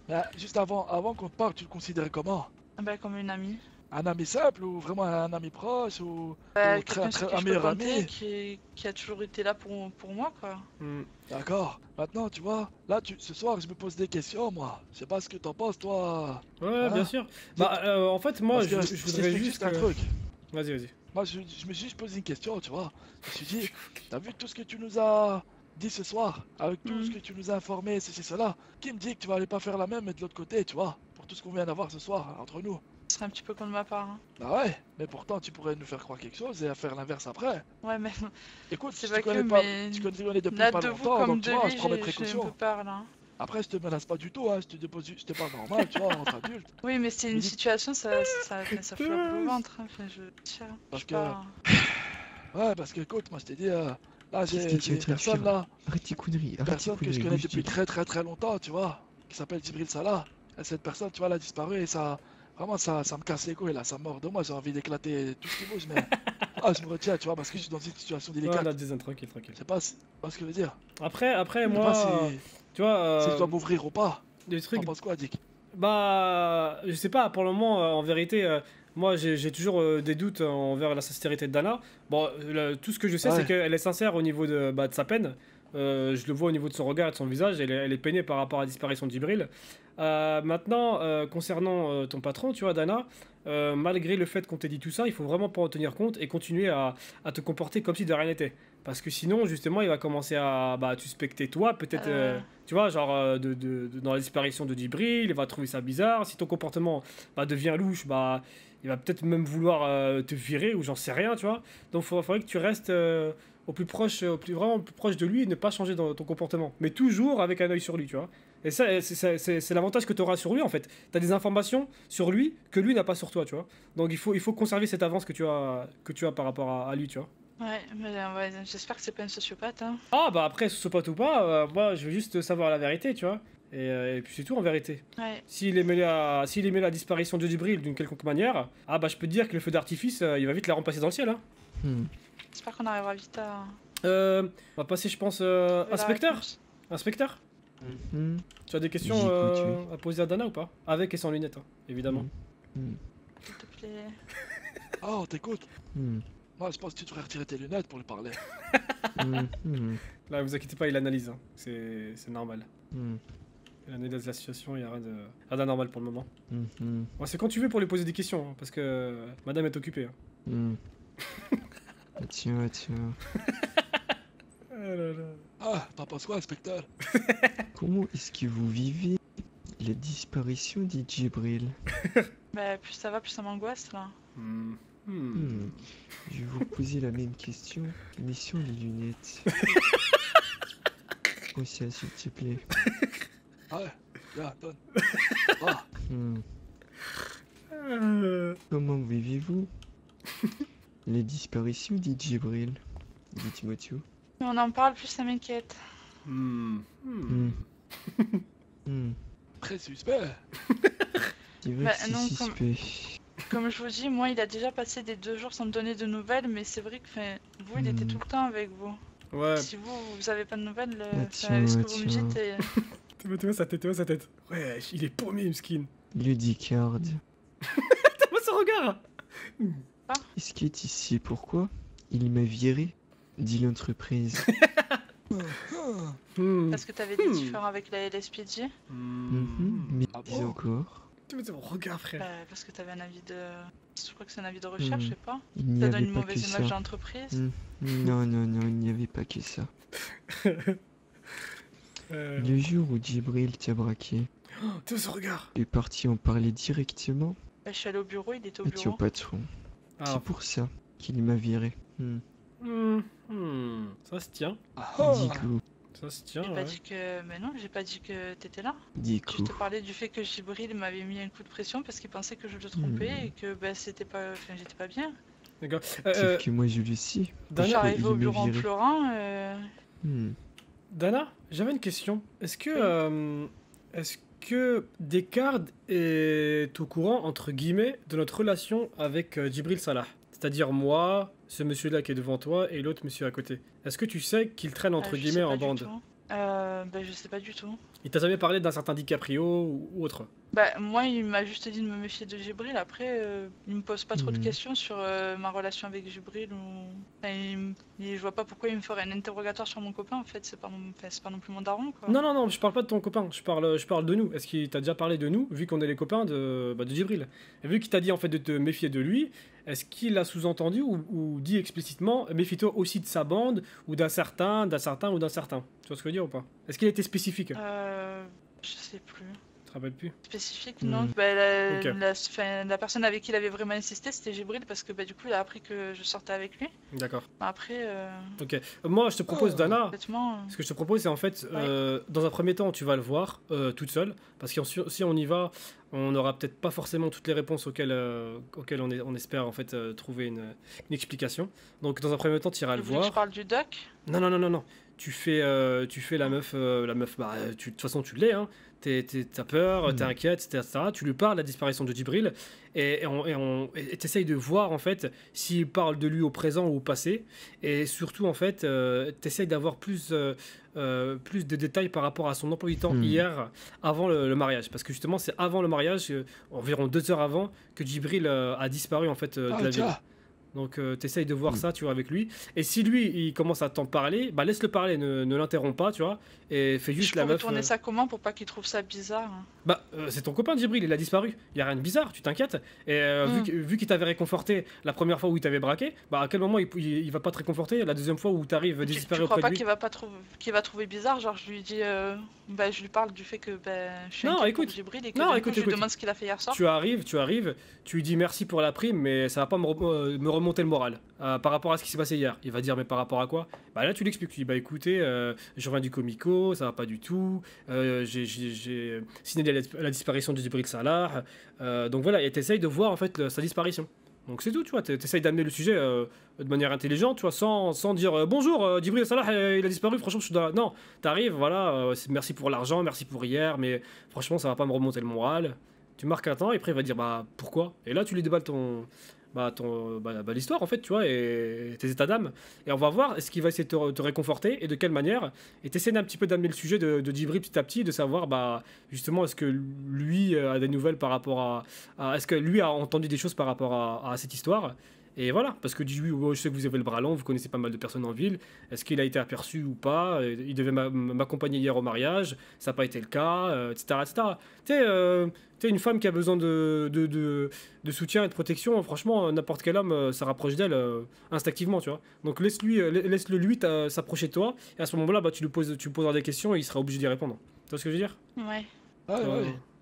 Speaker 3: Mais juste avant qu'on te parle, tu le considérais comment?
Speaker 7: Bah, comme une amie.
Speaker 3: Un ami simple ou vraiment un ami proche ou
Speaker 7: Bah,
Speaker 3: Ou
Speaker 7: quelqu'un sur qui
Speaker 3: un
Speaker 7: je peux
Speaker 3: meilleur
Speaker 7: compter,
Speaker 3: ami.
Speaker 7: qui a toujours été là pour moi, quoi.
Speaker 1: Hmm.
Speaker 3: D'accord. Maintenant, tu vois, là, ce soir, je me pose des questions, moi. Je sais pas ce que t'en penses, toi.
Speaker 1: Ouais, bien sûr. Bah en fait moi
Speaker 3: Parce
Speaker 1: je
Speaker 3: que
Speaker 1: voudrais
Speaker 3: t'explique
Speaker 1: juste
Speaker 3: un truc.
Speaker 1: Vas-y.
Speaker 3: Moi, je me suis juste posé une question, tu vois. Je me suis dit, t'as vu tout ce que tu nous as dit ce soir, avec tout ce que tu nous as informé, ceci, cela. Qui me dit que tu vas aller pas faire la même, mais de l'autre côté, tu vois, pour tout ce qu'on vient d'avoir ce soir, entre nous.
Speaker 7: Ce serait un petit peu con de ma part. Hein.
Speaker 3: Bah ouais, mais pourtant, tu pourrais nous faire croire quelque chose et faire l'inverse après.
Speaker 7: Ouais, mais
Speaker 3: Écoute,
Speaker 7: c'est
Speaker 3: je
Speaker 7: vrai
Speaker 3: te connais
Speaker 7: que,
Speaker 3: pas,
Speaker 7: mais
Speaker 3: tu connais depuis
Speaker 7: là,
Speaker 3: pas
Speaker 7: de vous
Speaker 3: longtemps,
Speaker 7: comme
Speaker 3: donc
Speaker 7: de
Speaker 3: tu vois,
Speaker 7: lui,
Speaker 3: je prends mes
Speaker 7: j'ai un
Speaker 3: précautions.
Speaker 7: peu peur, là.
Speaker 3: Après, je te menace pas du tout, hein. Je te parle normal, tu vois, entre adultes.
Speaker 7: Oui, mais c'est une situation, ça fout la boule au ventre. Hein. Enfin,
Speaker 3: Parce
Speaker 7: je
Speaker 3: que...
Speaker 7: pas...
Speaker 3: Ouais, parce que écoute, moi je t'ai dit, là
Speaker 4: Qu'est-ce que tu
Speaker 3: j'ai
Speaker 4: es en
Speaker 3: une
Speaker 4: train de
Speaker 3: personne
Speaker 4: faire?
Speaker 3: là,
Speaker 4: Arrête tes conneries,
Speaker 3: une
Speaker 4: arrête tes
Speaker 3: personne que je
Speaker 4: conneries,
Speaker 3: connais
Speaker 4: bouge
Speaker 3: depuis
Speaker 4: tes-
Speaker 3: très longtemps, tu vois, qui s'appelle Djibril Salah. Et cette personne, tu vois, elle a disparu et ça, vraiment, ça me casse les couilles là, ça mord de moi, j'ai envie d'éclater tout ce qui bouge, mais je me retiens, tu vois, parce que je suis dans une situation
Speaker 1: Ouais,
Speaker 3: délicate.
Speaker 1: là, Jason, tranquille, tranquille.
Speaker 3: Je sais pas, pas ce que je veux dire.
Speaker 1: Après,
Speaker 3: Je sais
Speaker 1: moi,
Speaker 3: pas si,
Speaker 1: tu vois,
Speaker 3: si je dois m'ouvrir ou pas.
Speaker 1: des
Speaker 3: T'en
Speaker 1: trucs,
Speaker 3: penses quoi, Dick?
Speaker 1: bah, je sais pas, pour le moment, en vérité, moi, j'ai toujours des doutes envers la sincérité de Dana. Bon, tout ce que je sais,
Speaker 3: Ouais.
Speaker 1: c'est qu'elle est sincère au niveau de sa peine. Je le vois au niveau de son regard et de son visage, elle est peinée par rapport à la disparition de Djibril. Maintenant, concernant ton patron, tu vois, Dana, malgré le fait qu'on t'ait dit tout ça, il faut vraiment pas en tenir compte et continuer à te comporter comme si de rien n'était. Parce que sinon, justement, il va commencer à te suspecter toi, peut-être, tu vois, genre dans la disparition de Djibril, il va trouver ça bizarre. Si ton comportement devient louche, il va peut-être même vouloir te virer ou j'en sais rien, tu vois. Donc, il faudrait que tu restes au plus proche, vraiment plus proche de lui et ne pas changer dans ton comportement. Mais toujours avec un œil sur lui, tu vois. Et ça, c'est l'avantage que tu auras sur lui, en fait. Tu as des informations sur lui que lui n'a pas sur toi, tu vois. Donc, il faut conserver cette avance que tu as par rapport à lui, tu vois.
Speaker 7: Ouais, mais ouais, j'espère que c'est pas une sociopathe. Hein.
Speaker 1: Ah, bah après, sociopathe ou pas, moi, je veux juste savoir la vérité, tu vois. Et puis c'est tout en vérité.
Speaker 7: Ouais.
Speaker 1: S'il est mêlé à la disparition de Djibril d'une quelconque manière, je peux te dire que le feu d'artifice, il va vite la remplacer dans le ciel, hein.
Speaker 7: J'espère qu'on arrivera vite à...
Speaker 1: On va passer, je pense, inspecteur. Inspecteur, tu as des questions
Speaker 4: J'écoute,
Speaker 1: à poser à Dana ou pas? Avec et sans lunettes, hein, évidemment.
Speaker 7: S'il te plaît.
Speaker 3: Oh, on t'écoute. Moi, je pense que tu devrais retirer tes lunettes pour lui parler.
Speaker 1: Là, vous inquiétez pas, il analyse, hein. C'est normal. Il analyse la situation, il n'y a rien d'anormal pour le moment. Bon, c'est quand tu veux pour lui poser des questions, hein, parce que madame est occupée. Hein.
Speaker 4: Tiens.
Speaker 3: Ah, t'en penses quoi, inspecteur?
Speaker 4: Comment est-ce que vous vivez la disparition de Djibril?
Speaker 7: Bah, plus ça va, plus ça m'angoisse, là.
Speaker 4: Je vais vous poser la même question, mais sur les lunettes. Aussi, s'il te plaît.
Speaker 3: Ouais, viens, donne. Ah.
Speaker 4: Comment vivez-vous la disparition de Djibril? Dites-moi tout.
Speaker 7: Mais on en parle, plus ça m'inquiète.
Speaker 3: Très suspect.
Speaker 4: C'est vrai
Speaker 7: Bah,
Speaker 4: que c'est
Speaker 7: non,
Speaker 4: suspect.
Speaker 7: Comme je vous dis, moi, il a déjà passé des 2 jours sans me donner de nouvelles, mais c'est vrai que vous, il était tout le temps avec vous.
Speaker 1: Ouais.
Speaker 7: Si vous avez pas de nouvelles,
Speaker 4: Tiens,
Speaker 7: avec ce que vous me dites,
Speaker 1: Tu vois sa tête, Ouais, il est paumé, Mskin.
Speaker 4: Le Dicard.
Speaker 1: T'as pas son regard.
Speaker 4: Est-ce qu'il est ici? Pourquoi il m'a viré? Dit l'entreprise.
Speaker 7: parce que t'avais des différends avec la LSPD.
Speaker 4: Mais encore.
Speaker 1: Tu vois son regard, frère.
Speaker 7: Parce que t'avais un avis de... Je crois que c'est un avis de recherche, je sais pas.
Speaker 4: Il n'y
Speaker 7: Ça donne
Speaker 4: avait
Speaker 7: une
Speaker 4: pas que
Speaker 7: mauvaise
Speaker 4: ça.
Speaker 7: image de l'entreprise.
Speaker 4: Non, il n'y avait pas que ça. Le jour où Djibril t'a braqué,
Speaker 1: Tu vois son regard.
Speaker 4: tu es parti en parler directement
Speaker 7: Bah, je suis allé au bureau, il était au
Speaker 4: à ton
Speaker 7: bureau.
Speaker 4: patron. C'est pour ça qu'il m'a viré.
Speaker 1: Ça se tient.
Speaker 4: Digo.
Speaker 1: Ça se tient,
Speaker 7: J'ai
Speaker 1: ouais.
Speaker 7: pas dit que... Mais non, j'ai pas dit que t'étais là.
Speaker 4: Digo.
Speaker 7: Je te parlais du fait que Djibril m'avait mis un coup de pression parce qu'il pensait que je le trompais et que bah, c'était pas... Enfin, j'étais pas bien.
Speaker 1: D'accord.
Speaker 4: Sauf que moi je le sais.
Speaker 7: Je suis arrivé au bureau en
Speaker 4: viré.
Speaker 7: pleurant.
Speaker 1: Dana, j'avais une question. Est-ce que Descartes est au courant, entre guillemets, de notre relation avec Djibril Salah? C'est-à-dire moi, ce monsieur-là qui est devant toi et l'autre monsieur à côté. Est-ce que tu sais qu'il traîne, entre
Speaker 7: Je
Speaker 1: guillemets,
Speaker 7: sais
Speaker 1: en
Speaker 7: pas du
Speaker 1: bande?
Speaker 7: tout. Bah, je sais pas du tout.
Speaker 1: Il t'a jamais parlé d'un certain DiCaprio ou autre?
Speaker 7: Bah, moi, il m'a juste dit de me méfier de Djibril. Après, il me pose pas trop de questions sur ma relation avec Djibril. Enfin, je vois pas pourquoi il me ferait un interrogatoire sur mon copain. En fait, c'est pas non plus mon daron, quoi.
Speaker 1: Non, je parle pas de ton copain, je parle de nous. Est-ce qu'il t'a déjà parlé de nous, vu qu'on est les copains de Djibril? Et vu qu'il t'a dit en fait de te méfier de lui, est-ce qu'il a sous-entendu ou dit explicitement méfie-toi aussi de sa bande ou d'un certain ou d'un certain? Tu vois ce que je veux dire ou pas? Est-ce qu'il a été spécifique?
Speaker 7: Je sais plus.
Speaker 1: rappelles plus?
Speaker 7: Spécifique,
Speaker 4: Hmm.
Speaker 7: non.
Speaker 1: Ok.
Speaker 7: La personne avec qui il avait vraiment insisté, c'était Gibril, parce que du coup, il a appris que je sortais avec lui.
Speaker 1: D'accord.
Speaker 7: Après,
Speaker 1: Ok. Moi, je te propose, Dana,
Speaker 7: honnêtement,
Speaker 1: ce que je te propose, c'est en fait, dans un premier temps, tu vas le voir toute seule, parce que si on y va, on n'aura peut-être pas forcément toutes les réponses auxquelles on espère en fait trouver une explication. Donc, dans un premier temps, tu iras le
Speaker 7: vous voulez que je
Speaker 1: voir.
Speaker 7: parle du doc?
Speaker 1: Non, non, non, non, non. Tu fais la meuf, bah, de toute façon, tu l'es, hein. T'as peur, t'es inquiète, etc. Tu lui parles de la disparition de Djibril et t'essayes de voir en fait s'il parle de lui au présent ou au passé. Et surtout, en fait, t'essayes d'avoir plus de détails par rapport à son emploi du temps hier, avant le mariage. Parce que justement, c'est avant le mariage, environ 2 heures avant, que Djibril a disparu en fait de la ville. Donc t'essayes de voir ça, tu vois, avec lui. Et si lui, il commence à t'en parler, bah laisse-le parler, ne l'interromps pas, tu vois. Et fais juste
Speaker 7: Je
Speaker 1: la
Speaker 7: pourrais
Speaker 1: meuf...
Speaker 7: tourner ça comment pour pas qu'il trouve ça bizarre?
Speaker 1: Bah, c'est ton copain Djibril, il a disparu. Il y a rien de bizarre, tu t'inquiètes. Et vu qu'il t'avait réconforté la première fois où il t'avait braqué, bah à quel moment il va pas te réconforter la deuxième fois où t'arrives désespéré
Speaker 7: Tu crois
Speaker 1: auprès
Speaker 7: pas
Speaker 1: de lui?
Speaker 7: qu'il va trouver bizarre? Genre, je lui dis, je lui parle du fait que je suis
Speaker 1: Non,
Speaker 7: inquiète
Speaker 1: écoute.
Speaker 7: pour Djibril et que
Speaker 1: Non,
Speaker 7: du coup,
Speaker 1: écoute,
Speaker 7: je lui
Speaker 1: écoute.
Speaker 7: demande ce qu'il a fait hier soir.
Speaker 1: Tu arrives, tu lui dis merci pour la prime, mais ça va pas me remonter le moral par rapport à ce qui s'est passé hier. Il va dire mais par rapport à quoi? Bah là tu l'expliques, tu dis bah écoutez, je reviens du Comico, ça va pas du tout, j'ai signalé la disparition de Djibril Salah, donc voilà, et t'essayes de voir en fait sa disparition. Donc c'est tout, tu vois, t'essayes d'amener le sujet de manière intelligente, tu vois, sans dire bonjour, Djibril Salah, il a disparu, franchement je suis dans... Non, t'arrives, voilà, merci pour l'argent, merci pour hier, mais franchement ça va pas me remonter le moral. Tu marques un temps et après il va dire bah pourquoi? Et là tu lui déballes l'histoire en fait, tu vois, et tes états d'âme. Et on va voir est-ce qu'il va essayer de te réconforter et de quelle manière. Et t'essaies un petit peu d'amener le sujet de Djibril petit à petit, de savoir bah justement est-ce que lui a des nouvelles par rapport à est-ce que lui a entendu des choses par rapport à cette histoire. Et voilà, parce que je sais que vous avez le bras long, vous connaissez pas mal de personnes en ville. Est-ce qu'il a été aperçu ou pas? Il devait m'accompagner hier au mariage, ça n'a pas été le cas, etc. Tu sais, une femme qui a besoin de soutien et de protection, franchement, n'importe quel homme ça rapproche d'elle instinctivement, tu vois. Donc laisse-le lui s'approcher de toi, et à ce moment-là, bah, tu lui poseras des questions et il sera obligé d'y répondre. Tu vois ce que je veux dire?
Speaker 7: Ouais.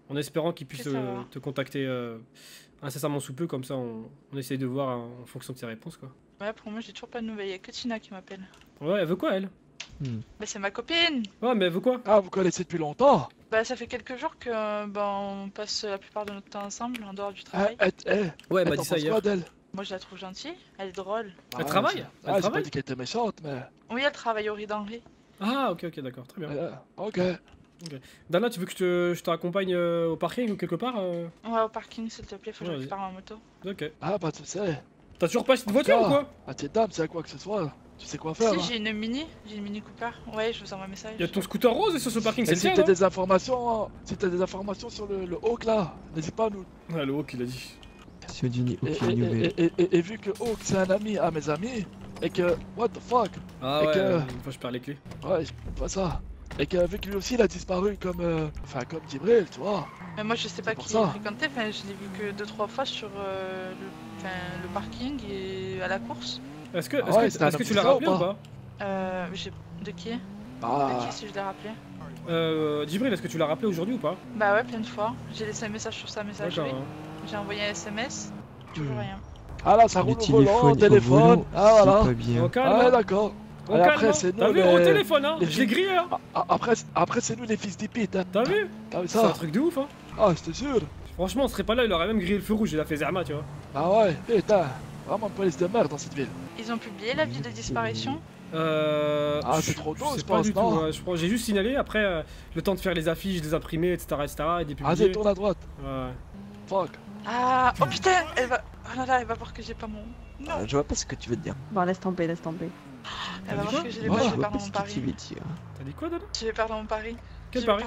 Speaker 1: En espérant qu'il puisse te contacter incessamment sous peu, comme ça on essaye de voir en fonction de ses réponses, quoi.
Speaker 7: Ouais, pour moi, j'ai toujours pas de nouvelles. Y'a que Tina qui m'appelle.
Speaker 1: Ouais, elle veut quoi, elle?
Speaker 7: Bah, c'est ma copine!
Speaker 1: Ouais, mais elle veut quoi?
Speaker 3: Ah, vous connaissez depuis longtemps?
Speaker 7: Bah, ça fait quelques jours que on passe la plupart de notre temps ensemble, en dehors du travail.
Speaker 1: Ouais, elle m'a dit ça hier.
Speaker 7: Moi, je la trouve gentille, elle est drôle.
Speaker 1: Elle travaille?
Speaker 3: Ah, j'ai pas dit qu'elle était méchante, mais...
Speaker 7: Oui, elle travaille au riz d'Henri.
Speaker 1: Ah, ok, d'accord, très bien.
Speaker 3: Ok.
Speaker 1: Dana, tu veux que je te raccompagne au parking ou quelque part
Speaker 7: Ouais, au parking, s'il te plaît, faut que je récupère ma moto.
Speaker 1: Ok.
Speaker 3: Ah, bah tu sais.
Speaker 1: T'as toujours pas acheté de voiture ou quoi?
Speaker 3: Ah, t'es dame, c'est à quoi que ce soit. Tu sais quoi faire.
Speaker 7: Si, j'ai une Mini Cooper. Ouais, je vous envoie un message.
Speaker 1: Y'a ton scooter rose sur ce parking, c'est le
Speaker 3: si
Speaker 1: tien,
Speaker 3: t'as
Speaker 1: non?
Speaker 3: des informations, si t'as des informations sur le Hawk là, n'hésite pas à nous.
Speaker 1: Ouais, le Hawk, il a dit.
Speaker 4: Si je n'ai aucune nouvelle.
Speaker 3: Et vu que Hawk c'est un ami à mes amis, et que, what the fuck.
Speaker 1: Ah
Speaker 3: et
Speaker 1: ouais,
Speaker 3: que...
Speaker 1: une fois je perds les clés.
Speaker 3: Ouais, pas ça. Et qu'avec lui aussi il a disparu comme comme Djibril, tu vois.
Speaker 7: Mais moi je sais pas qui il fréquentait, enfin je l'ai vu que 2-3 fois sur le parking et à la course.
Speaker 1: Est-ce que tu l'as rappelé ou pas?
Speaker 7: De qui?
Speaker 3: Ah.
Speaker 7: De qui si je l'ai rappelé?
Speaker 1: Djibril, est-ce que tu l'as rappelé aujourd'hui ou pas?
Speaker 7: Bah ouais, plein de fois. J'ai laissé un message sur sa messagerie.
Speaker 1: D'accord.
Speaker 7: J'ai envoyé un SMS, toujours rien.
Speaker 3: Ah là, ça roule au volant, téléphone. Ah voilà.
Speaker 4: Pas bien.
Speaker 1: Au calme.
Speaker 3: Ah d'accord.
Speaker 1: Au
Speaker 3: après
Speaker 1: calme.
Speaker 3: c'est nous
Speaker 1: T'as vu au téléphone, hein? J'ai grillé, hein?
Speaker 3: Après c'est nous les fils d'Ipit, hein.
Speaker 1: T'as vu? C'est un truc de ouf, hein?
Speaker 3: Ah, j'étais sûr.
Speaker 1: Franchement, on serait pas là, il aurait même grillé le feu rouge, il a fait Zerma, tu vois.
Speaker 3: Ah ouais, putain. Vraiment une police de merde dans cette ville.
Speaker 7: Ils ont publié l'avis de disparition?
Speaker 3: Ah, c'est trop tôt, je pense,
Speaker 1: non? J'ai juste signalé, après, le temps de faire les affiches, les imprimer, etc., et des publier.
Speaker 3: Ah, tourne à droite.
Speaker 1: Ouais.
Speaker 3: Fuck.
Speaker 7: Ah, oh putain, elle va... Oh là là, elle va voir que j'ai pas mon... Non.
Speaker 4: Je vois pas ce que tu veux dire.
Speaker 2: Bon, laisse tomber, laisse tomber.
Speaker 7: Elle va voir que je vais perdre mon pari.
Speaker 1: T'as dit quoi, Dana?
Speaker 7: Je vais perdre mon pari.
Speaker 1: Quel pari?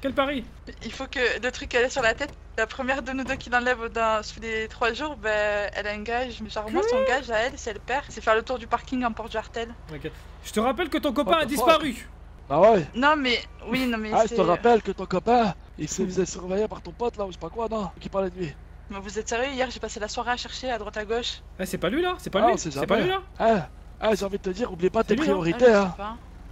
Speaker 1: Quel pari?
Speaker 7: Il faut que le truc qu'elle a sur la tête, la première de nous deux qui l'enlève sous les 3 jours, ben elle a un gage. Mais genre moi son gage à elle, si elle perd, c'est faire le tour du parking en porte Jartel.
Speaker 1: Ok. Je te rappelle que ton copain a disparu.
Speaker 3: Ah ouais.
Speaker 7: Non mais, oui non mais
Speaker 3: ah, je te rappelle que ton copain, il se faisait surveiller par ton pote là ou je sais pas quoi, non? Qui parlait de lui.
Speaker 7: Mais vous êtes sérieux? Hier j'ai passé la soirée à chercher à droite à gauche.
Speaker 1: Eh, c'est pas lui là? C'est pas lui? C'est pas lui là?
Speaker 3: J'ai envie de te dire, oublie pas tes priorités, hein.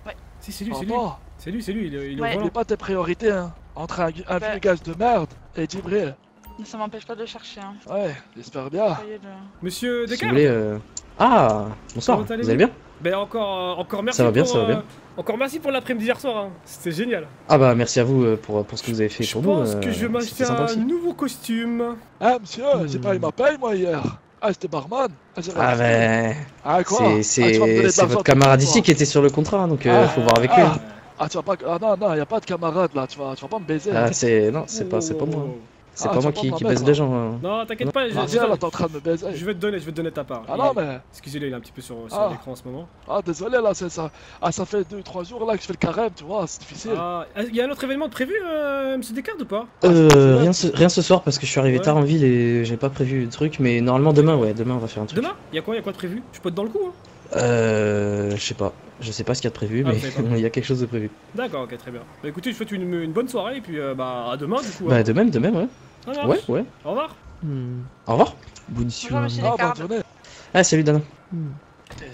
Speaker 7: Ouais.
Speaker 1: Si, c'est lui, c'est lui. C'est lui, il est au volant.
Speaker 3: Oublie pas tes priorités, hein. entre un vieux gage de merde et Djibril.
Speaker 7: Mais ça m'empêche pas de chercher. Hein.
Speaker 3: Ouais, j'espère bien.
Speaker 7: Croyez-le.
Speaker 1: Monsieur
Speaker 11: Si vous
Speaker 1: Descartes.
Speaker 11: voulez. Ah, bonsoir,
Speaker 1: Comment
Speaker 11: vous allez bien?
Speaker 1: Ben encore merci
Speaker 11: Ça va bien,
Speaker 1: pour,
Speaker 11: ça va bien.
Speaker 1: Encore merci pour l'après-midi d'hier soir, hein. C'était génial.
Speaker 11: Ah bah merci à vous pour ce que vous avez fait
Speaker 1: Je
Speaker 11: pour nous.
Speaker 1: pense que je vais m'acheter
Speaker 11: c'était sympa
Speaker 1: un
Speaker 11: aussi.
Speaker 1: nouveau costume.
Speaker 3: Ah, monsieur, j'ai pas eu ma paye, moi, hier. Ah, j'étais barman.
Speaker 11: Ah bah...
Speaker 3: Ah, quoi?
Speaker 11: C'est
Speaker 3: tu vas me donner de l'argent
Speaker 11: votre
Speaker 3: tout
Speaker 11: camarade
Speaker 3: le temps,
Speaker 11: ici qui était sur le contrat, donc faut voir avec lui. hein.
Speaker 3: Ah, tu vas pas... Ah, non, y a pas de camarade, là. Tu vas pas me baiser.
Speaker 11: Ah non, c'est pas moi. C'est pas moi qui baise les gens. hein.
Speaker 1: Non, t'inquiète pas,
Speaker 3: Ah, tiens, là, t'es en train de me baiser.
Speaker 1: je vais te donner ta part.
Speaker 3: Ah, non, mais...
Speaker 1: Excusez-le, il est un petit peu sur
Speaker 3: Ah.
Speaker 1: l'écran en ce moment.
Speaker 3: Ah, désolé, là, c'est ça. Ah, ça fait 2-3 jours, là, que je fais le carême, tu vois, c'est difficile.
Speaker 1: Ah, il y a un autre événement de prévu, monsieur Descartes, ou pas?
Speaker 11: Rien ce soir parce que je suis arrivé
Speaker 1: Ouais.
Speaker 11: tard en ville et j'ai pas prévu de truc, mais normalement demain, ouais, demain on va faire un truc.
Speaker 1: Demain? Il y a quoi de prévu? Je peux être dans le coup, hein?
Speaker 11: Je sais pas ce qu'il y a de prévu,
Speaker 1: Ah,
Speaker 11: mais
Speaker 1: vous savez pas.
Speaker 11: il y a quelque chose de prévu.
Speaker 1: D'accord, ok, très bien. Bah écoutez, je souhaite une bonne soirée, et puis bah à demain, du coup.
Speaker 11: Bah
Speaker 1: hein.
Speaker 11: de même, ouais.
Speaker 1: Ça marche.
Speaker 11: Ouais.
Speaker 1: Au revoir.
Speaker 11: Au revoir.
Speaker 4: Bonne soirée.
Speaker 7: monsieur
Speaker 3: Ah, bonne
Speaker 7: Descartes.
Speaker 3: journée.
Speaker 11: Ah salut Dana.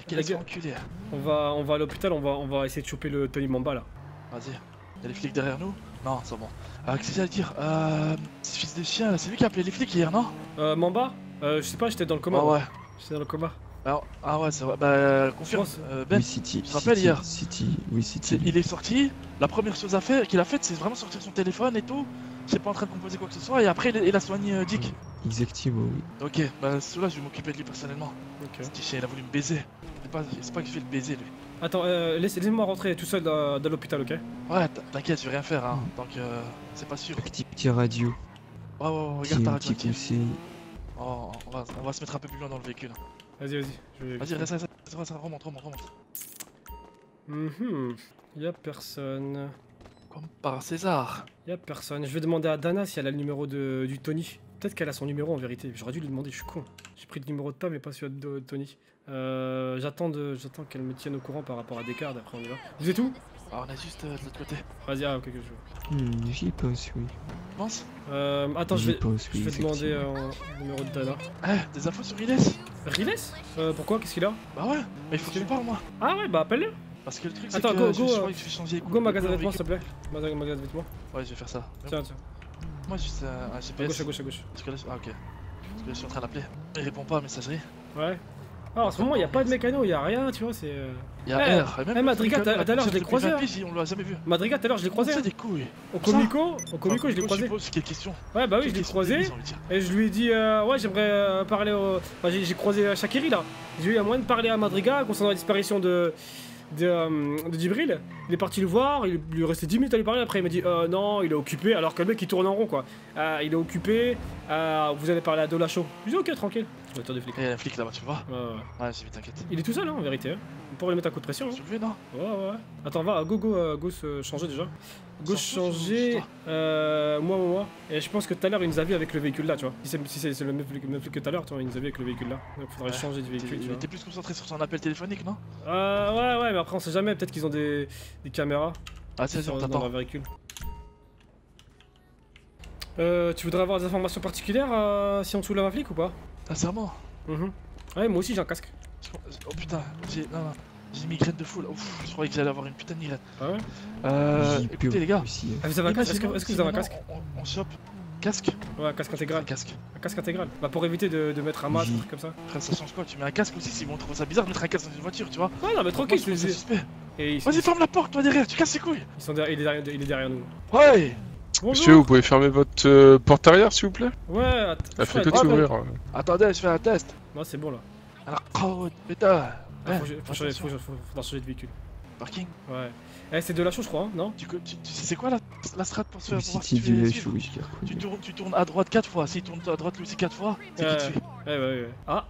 Speaker 3: Quel est enculé.
Speaker 1: On va à l'hôpital, on va essayer de choper le Tony Mamba là.
Speaker 3: Vas-y. Y'a les flics derrière nous? Non, c'est bon. Qu'est-ce que j'allais dire? Ce fils de chien, c'est lui qui a appelé les flics hier, non?
Speaker 1: Mamba? Je sais pas, j'étais dans le coma.
Speaker 3: Ah
Speaker 1: moi.
Speaker 3: ouais.
Speaker 1: J'étais dans le coma.
Speaker 3: Alors, ah ouais, c'est vrai. Bah, confirme.
Speaker 1: pense.
Speaker 3: Ben,
Speaker 4: Oui, City.
Speaker 3: tu te rappelles hier?
Speaker 4: Oui, City.
Speaker 3: il est sorti. La première chose qu'il a faite, c'est vraiment sortir son téléphone et tout. C'est pas en train de composer quoi que ce soit. Et après, il a soigné Dick.
Speaker 4: Exactement, oui.
Speaker 3: Ok, bah, celui-là, je vais m'occuper de lui personnellement.
Speaker 1: Ok.
Speaker 3: Ce petit chien, il a voulu me baiser. C'est pas que je vais le baiser, lui.
Speaker 1: Attends, laissez-moi rentrer tout seul dans l'hôpital, ok?
Speaker 3: Ouais, t'inquiète, je vais rien faire, hein. Donc, c'est pas sûr.
Speaker 4: Petit radio.
Speaker 3: Ouais, regarde ta
Speaker 4: Petit
Speaker 3: radio active.
Speaker 4: conseil.
Speaker 3: Oh, on va se mettre un peu plus loin dans le véhicule.
Speaker 1: Vas-y.
Speaker 3: Vas-y, reste, remonte.
Speaker 1: Y'a personne.
Speaker 3: Comme par César.
Speaker 1: Y'a personne. Je vais demander à Dana si elle a le numéro du Tony. Peut-être qu'elle a son numéro en vérité. J'aurais dû lui demander, je suis con. J'ai pris le numéro de Pam mais pas celui de Tony. J'attends qu'elle me tienne au courant par rapport à Descartes, après on y va. Vous êtes où?
Speaker 3: Ah, on est juste de l'autre côté.
Speaker 1: Vas-y, ok, que je vois.
Speaker 4: J'y pense, oui.
Speaker 3: Tu penses?
Speaker 1: Attends,
Speaker 4: J'y pense, oui,
Speaker 1: je vais demander
Speaker 4: effectivement.
Speaker 1: un numéro de Dana.
Speaker 3: Eh, des infos sur Riles?
Speaker 1: Riles? Pourquoi? Qu'est-ce qu'il a?
Speaker 3: Bah ouais, mais il faut que je lui parle, moi.
Speaker 1: Ah ouais, bah appelle-le.
Speaker 3: Parce que le truc, c'est
Speaker 1: Attends,
Speaker 3: que
Speaker 1: go,
Speaker 3: je crois que je vais changer les
Speaker 1: Go magasin de
Speaker 3: couleurs
Speaker 1: vêtements, s'il
Speaker 3: véhicule.
Speaker 1: te plaît. Magasin de vêtements.
Speaker 3: Ouais, je vais faire ça.
Speaker 1: Tiens.
Speaker 3: Moi, juste un
Speaker 1: À
Speaker 3: GPS.
Speaker 1: gauche.
Speaker 3: Parce que là, ah, ok. Parce que là, je suis en train d'appeler. Il répond pas à la messagerie.
Speaker 1: Ouais. Ah, en ce moment, y a pas de mécano, y a rien, tu vois, c'est.
Speaker 3: Il y a
Speaker 1: Eh,
Speaker 3: R. Et même
Speaker 1: eh, Madrigal,
Speaker 3: le
Speaker 1: tout à l'heure, je l'ai
Speaker 3: depuis
Speaker 1: croisé,
Speaker 3: 20
Speaker 1: hein.
Speaker 3: piges, on l'a jamais vu.
Speaker 1: Madrigal, tout à l'heure, je l'ai croisé.
Speaker 3: C'est
Speaker 1: hein.
Speaker 3: des couilles.
Speaker 1: Au Comico, je l'ai croisé.
Speaker 3: Je pose quelle question?
Speaker 1: Ouais, bah oui, je
Speaker 3: Quelle
Speaker 1: l'ai
Speaker 3: question
Speaker 1: croisé.
Speaker 3: débile, on veut dire.
Speaker 1: Et je lui ai dit, ouais, j'aimerais parler au. Enfin, j'ai croisé Shakiri là. J'ai eu un moyen de parler à Madrigal concernant la disparition de Djibril. Il est parti le voir, il lui restait 10 minutes à lui parler. Après, il m'a dit, non, il est occupé. Alors que le mec il tourne en rond quoi. Il est occupé. Vous allez parler à Dolacho. Je dis, ok, tranquille. Je vais attendre des flics.
Speaker 3: Il y a un flic là-bas, tu vois?
Speaker 1: Ouais.
Speaker 3: Ouais, j'ai vu, t'inquiète.
Speaker 1: Il est tout seul, hein, en vérité. Hein. On pourrait lui mettre un coup de pression. Hein.
Speaker 3: Soulevé, non?
Speaker 1: Ouais. Attends, va, go se changer déjà. Go se
Speaker 3: S'en fout,
Speaker 1: changer.
Speaker 3: c'est
Speaker 1: Moi. Et je pense que tout à l'heure, il nous a vu avec le véhicule là, tu vois. Si c'est le même flic que tout à l'heure, tu vois, il nous a vu avec le véhicule là. Donc faudrait
Speaker 3: Ouais.
Speaker 1: changer de véhicule, tu
Speaker 3: Il
Speaker 1: vois.
Speaker 3: était plus concentré sur son appel téléphonique, non?
Speaker 1: Ouais, mais après, on sait jamais. Peut-être qu'ils ont des caméras
Speaker 3: Ah, c'est on
Speaker 1: dans
Speaker 3: t'attend.
Speaker 1: leur véhicule. Tu voudrais avoir des informations particulières si on te soulève un flic ou pas?
Speaker 3: Sincèrement?
Speaker 1: Ouais, moi aussi j'ai un casque.
Speaker 3: Oh putain, j'ai une migraine de fou là. Ouf, je croyais que j'allais avoir une putain de migraine.
Speaker 1: Ah ouais?
Speaker 4: J'y
Speaker 3: Écoutez
Speaker 4: peux
Speaker 3: les gars.
Speaker 4: aussi, hein.
Speaker 1: Ah, vous avez un casque? Est-ce que vous avez un casque?
Speaker 3: On chope. Casque?
Speaker 1: Ouais, casque intégral.
Speaker 3: Un casque.
Speaker 1: Un casque intégral. Bah, pour éviter de mettre un masque, un
Speaker 4: Oui.
Speaker 1: truc comme ça.
Speaker 3: Frère, ça change quoi? Tu mets un casque aussi, s'ils vont trouver ça bizarre de mettre un casque dans une voiture, tu vois?
Speaker 1: Ouais, non, mais tranquille,
Speaker 3: Moi, je trouve ça suspect.
Speaker 1: Et
Speaker 3: Vas-y, ferme la porte, toi derrière, tu casses les couilles!
Speaker 1: ils sont derrière, il est derrière nous.
Speaker 3: Ouais!
Speaker 1: Bonjour.
Speaker 9: Monsieur, vous pouvez fermer votre porte arrière, s'il vous plaît?
Speaker 1: Ouais,
Speaker 9: Elle ferait que de
Speaker 1: attends.
Speaker 9: s'ouvrir.
Speaker 3: Attendez, je fais un test.
Speaker 1: Non, c'est bon là.
Speaker 3: Alors, oh putain!
Speaker 1: Ah,
Speaker 3: Ouais,
Speaker 1: faut changer de véhicule.
Speaker 3: Parking.
Speaker 1: Ouais. Eh, c'est de la chose, je crois, hein, non?
Speaker 3: Tu sais c'est quoi la strat pour se
Speaker 4: Oui,
Speaker 3: pour voir
Speaker 4: City
Speaker 3: si tu
Speaker 4: de
Speaker 3: fais
Speaker 4: la
Speaker 3: suivre?
Speaker 4: chou, oui, je l'ai reconnu.
Speaker 3: Tu tournes à droite 4 fois, s'il tourne à droite lui aussi 4 fois, c'est qui te suit.
Speaker 1: Ouais. Ah,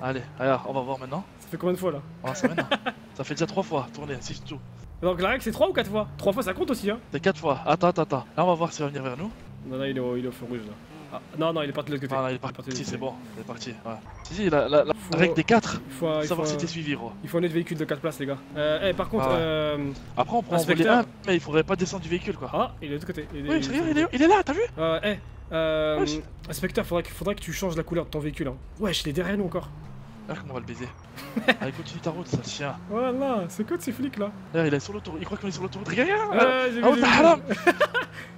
Speaker 3: Allez, alors, on va voir maintenant.
Speaker 1: ça fait combien de fois là?
Speaker 3: On va voir ça maintenant. Ça fait déjà 3 fois, tourner, c'est tout.
Speaker 1: Donc la règle c'est 3 ou 4 fois? 3 fois ça compte aussi, hein?
Speaker 3: C'est 4 fois. Attends. Là, on va voir s'il va venir vers nous.
Speaker 1: Non, il est au feu rouge là. Ah, non, il est parti de l'autre côté.
Speaker 3: Ah, il est
Speaker 1: de l'autre
Speaker 3: parti,
Speaker 1: côté.
Speaker 3: c'est bon, il est parti. Ouais. Si, la
Speaker 1: Faut-
Speaker 3: règle des 4,
Speaker 1: Il faut
Speaker 3: savoir si t'es suivi, gros.
Speaker 1: il faut un autre véhicule de 4 places, les gars. Par contre,
Speaker 3: Après, on prend en voler
Speaker 1: Inspecteur.
Speaker 3: un, mais il faudrait pas descendre du véhicule, quoi.
Speaker 1: Ah, il est de l'autre côté.
Speaker 3: Oui, sérieux, il est là, t'as vu?
Speaker 1: Wesh. Inspecteur, faudrait que tu changes la couleur de ton véhicule. Hein. Wesh, il est derrière nous encore.
Speaker 3: Ah, comment on va le baiser? Allez, continue ta route, ça, chien.
Speaker 1: Voilà, c'est quoi de ces flics là?
Speaker 3: Là, il est sur l'autoroute, il croit qu'on est sur l'autoroute. Regarde,
Speaker 1: J'ai
Speaker 3: ah,
Speaker 1: vu,
Speaker 3: t'as haram.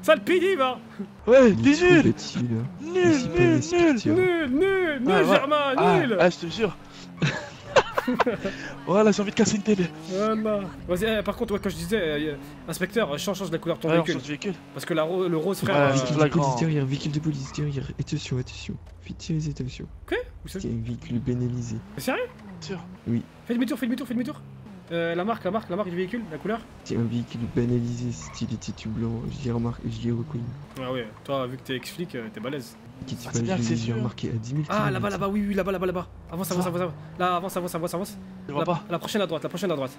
Speaker 1: Sale PD, va.
Speaker 3: Ouais,
Speaker 4: Il
Speaker 3: t'es
Speaker 4: est trop
Speaker 3: nul.
Speaker 4: bêtise, là.
Speaker 3: Nul,
Speaker 4: Aussi pas
Speaker 3: nul,
Speaker 4: respectueux.
Speaker 1: Nul,
Speaker 3: Ah, ouais.
Speaker 1: Germain, nul.
Speaker 3: Ah, je te jure. Voilà, j'ai envie de casser une télé.
Speaker 1: Voilà. Vas-y, par contre, ouais, quand je disais, inspecteur, change la couleur de ton
Speaker 3: Ouais, on
Speaker 1: véhicule.
Speaker 3: change de véhicule.
Speaker 1: Parce que le rose, frère.
Speaker 3: Ouais,
Speaker 4: Véhicule de
Speaker 3: flagrant.
Speaker 4: police derrière, véhicule de police derrière. Attention, attention. Faites tirer, attention.
Speaker 1: Quoi? Où c'est?
Speaker 4: C'est un véhicule pénalisé.
Speaker 1: Sérieux?
Speaker 3: Sûr.
Speaker 1: Fais demi-tour, fais demi-tour, fais demi-tour. La marque du véhicule, la couleur.
Speaker 4: C'est un véhicule banalisé, style têtu blanc. Je l'ai reconnu.
Speaker 1: Ah ouais, toi, vu que t'es ex-flic, t'es balèze.
Speaker 4: Qui
Speaker 3: c'est bien que c'est
Speaker 4: je l'ai
Speaker 3: sûr.
Speaker 4: remarqué à 10 000
Speaker 1: Ah,
Speaker 4: km.
Speaker 1: là-bas, oui, là-bas. Avance. Là, avance.
Speaker 3: Je vois pas.
Speaker 1: La prochaine à droite. Avance.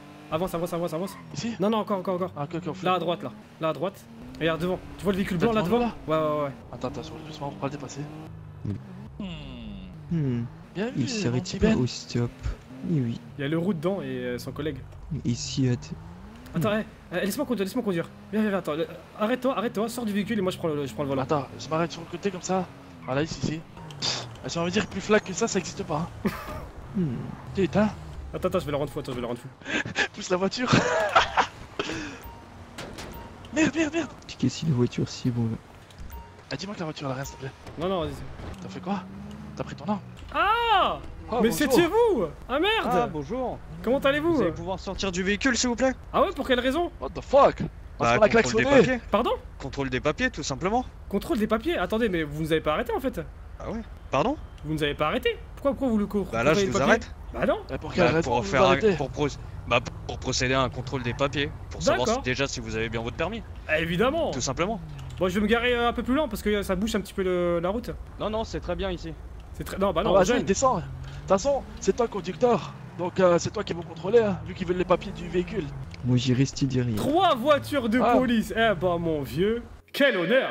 Speaker 3: Ici?
Speaker 1: Non, encore.
Speaker 3: Ah, ok, on fait.
Speaker 1: Là, à droite. Regarde devant. Tu vois le véhicule blanc là devant?
Speaker 3: là?
Speaker 1: Ouais.
Speaker 3: Attends, doucement, on va pas le dépasser.
Speaker 4: Oui.
Speaker 3: Bien vu,
Speaker 4: Il
Speaker 3: mon
Speaker 4: s'arrête
Speaker 3: petit
Speaker 4: pas
Speaker 3: Ben.
Speaker 4: au stop. Oui.
Speaker 1: Il y a le roux dedans et son collègue.
Speaker 4: Et si hâte.
Speaker 1: Attends, laisse-moi conduire. Viens, attends. Arrête-toi, sors du véhicule et moi je prends le volant.
Speaker 3: Attends, je m'arrête sur le côté comme ça. Voilà, ici. Si on veut dire plus flag que ça existe pas. Hein. Putain,
Speaker 1: Attends, je vais le rendre fou.
Speaker 3: pousse la voiture. Merde.
Speaker 4: Tu casses la voiture, si bon là.
Speaker 3: Ah, dis-moi que la voiture, elle a rien, s'il te plaît.
Speaker 1: Non, vas-y.
Speaker 3: T'as fait quoi? T'as pris ton arme?
Speaker 1: Ah!
Speaker 3: Oh,
Speaker 1: Mais
Speaker 3: bonjour.
Speaker 1: c'était vous! Ah merde!
Speaker 12: Ah, bonjour.
Speaker 1: Comment allez-vous?
Speaker 12: Vous allez pouvoir sortir du véhicule, s'il vous plaît?
Speaker 1: Ah ouais, pour quelle raison?
Speaker 3: What the fuck? Parce qu'on a
Speaker 12: contrôle des
Speaker 3: klaxonné.
Speaker 12: papiers.
Speaker 1: Pardon?
Speaker 12: Contrôle des papiers, tout simplement.
Speaker 1: Contrôle des papiers? Attendez, mais vous nous avez pas arrêté en fait?
Speaker 12: Ah ouais? Pardon?
Speaker 1: Vous nous avez pas arrêté? Pourquoi vous le courez?
Speaker 12: Bah là, je vous arrête.
Speaker 1: Bah non!
Speaker 3: Pour quelle raison
Speaker 12: Pour
Speaker 3: vous
Speaker 12: faire
Speaker 3: nous
Speaker 12: un-
Speaker 3: arrêtez?
Speaker 12: pour procéder à un contrôle des papiers. Pour savoir
Speaker 1: D'accord.
Speaker 12: déjà si vous avez bien votre permis.
Speaker 1: Ah, évidemment!
Speaker 12: Tout simplement.
Speaker 1: Bon, je vais me garer un peu plus lent parce que ça bouge un petit peu la route.
Speaker 8: Non, c'est très bien ici.
Speaker 1: C'est très. Non, bah
Speaker 3: Non,
Speaker 1: non,
Speaker 3: vas-y,
Speaker 1: jeune.
Speaker 3: descends. De toute façon, c'est toi le conducteur. Donc c'est toi qui vas contrôler, hein, vu qu'ils veulent les papiers du véhicule.
Speaker 4: Moi j'ai resté derrière.
Speaker 1: 3 voitures de
Speaker 3: Ah.
Speaker 1: police! Eh bah mon vieux, quel honneur!